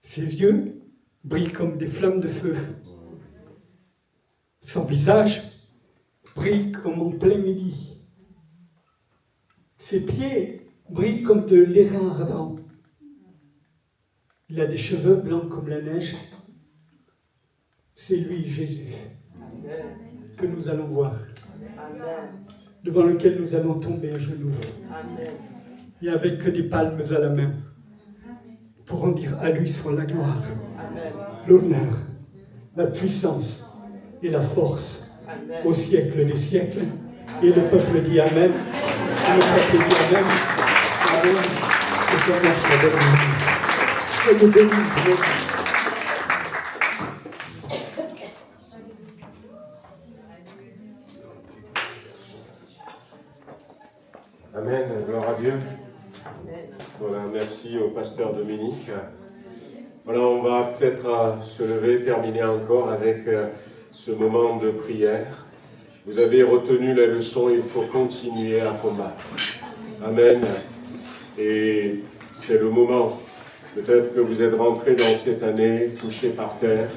Ses yeux brillent comme des flammes de feu. Son visage brille comme en plein midi. Ses pieds brillent comme de l'airain ardent. Il a des cheveux blancs comme la neige. C'est lui, Jésus, que nous allons voir, devant lequel nous allons tomber à genoux, et avec que des palmes à la main, pour en dire à lui soit la gloire, l'honneur, la puissance et la force au siècle des siècles. Et le peuple dit Amen. Et le peuple dit Amen. Amen. Et que Dieu soit béni. Et nous bénisse. Amen, gloire à Dieu. Voilà, merci au pasteur Dominique. Voilà, on va peut-être se lever, terminer encore avec ce moment de prière. Vous avez retenu la leçon, il faut continuer à combattre. Amen. Et c'est le moment. Peut-être que vous êtes rentrés dans cette année, couchés par terre,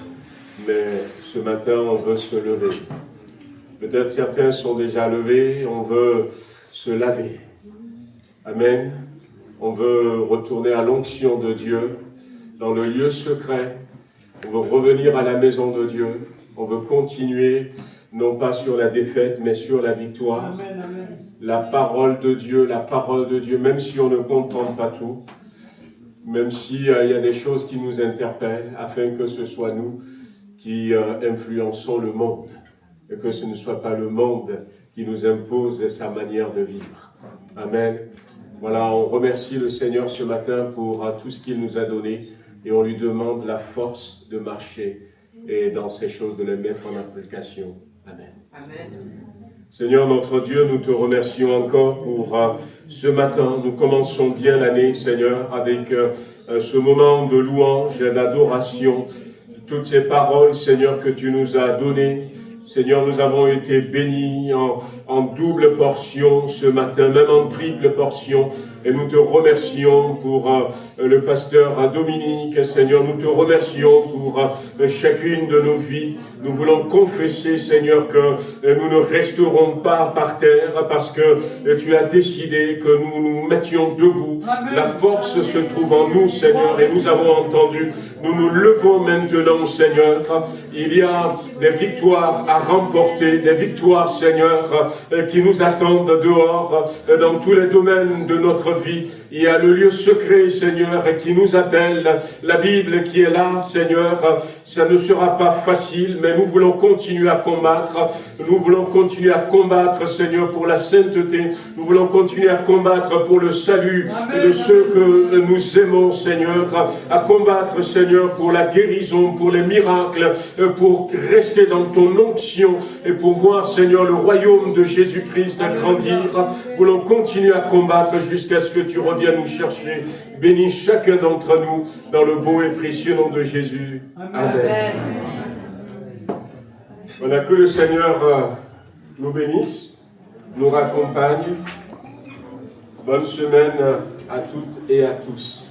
mais ce matin, on veut se lever. Peut-être certains sont déjà levés, on veut se laver. Amen. On veut retourner à l'onction de Dieu, dans le lieu secret. On veut revenir à la maison de Dieu. On veut continuer, non pas sur la défaite, mais sur la victoire. Amen, amen. La parole de Dieu, même si on ne comprend pas tout, même s'il y a des choses qui nous interpellent, afin que ce soit nous qui influençons le monde, et que ce ne soit pas le monde qui nous impose sa manière de vivre. Amen. Voilà, on remercie le Seigneur ce matin pour tout ce qu'il nous a donné, et on lui demande la force de marcher et dans ces choses de les mettre en application. Amen. Amen. Seigneur notre Dieu, nous te remercions encore pour ce matin. Nous commençons bien l'année, Seigneur, avec ce moment de louange et d'adoration. Toutes ces paroles, Seigneur, que tu nous as données. Seigneur, nous avons été bénis en double portion ce matin, même en triple portion. Et nous te remercions pour le pasteur Dominique. Seigneur, nous te remercions pour chacune de nos vies. Nous voulons confesser, Seigneur, que nous ne resterons pas par terre parce que tu as décidé que nous nous mettions debout. Amen. La force se trouve en nous, Seigneur, et nous avons entendu. Nous nous levons maintenant, Seigneur. Il y a des victoires à remporter, des victoires, Seigneur, qui nous attendent dehors, dans tous les domaines de notre vie. Il y a le lieu secret, Seigneur, qui nous appelle. La Bible qui est là, Seigneur, ça ne sera pas facile, mais nous voulons continuer à combattre. Nous voulons continuer à combattre, Seigneur, pour la sainteté. Nous voulons continuer à combattre pour le salut de ceux que nous aimons, Seigneur. À combattre, Seigneur, pour la guérison, pour les miracles, pour rester dans ton onction et pour voir, Seigneur, le royaume de Jésus-Christ grandir. Nous voulons continuer à combattre jusqu'à ce que tu reviennes nous chercher. Bénis chacun d'entre nous dans le beau et précieux nom de Jésus. Amen. Voilà, que le Seigneur nous bénisse, nous raccompagne. Bonne semaine à toutes et à tous.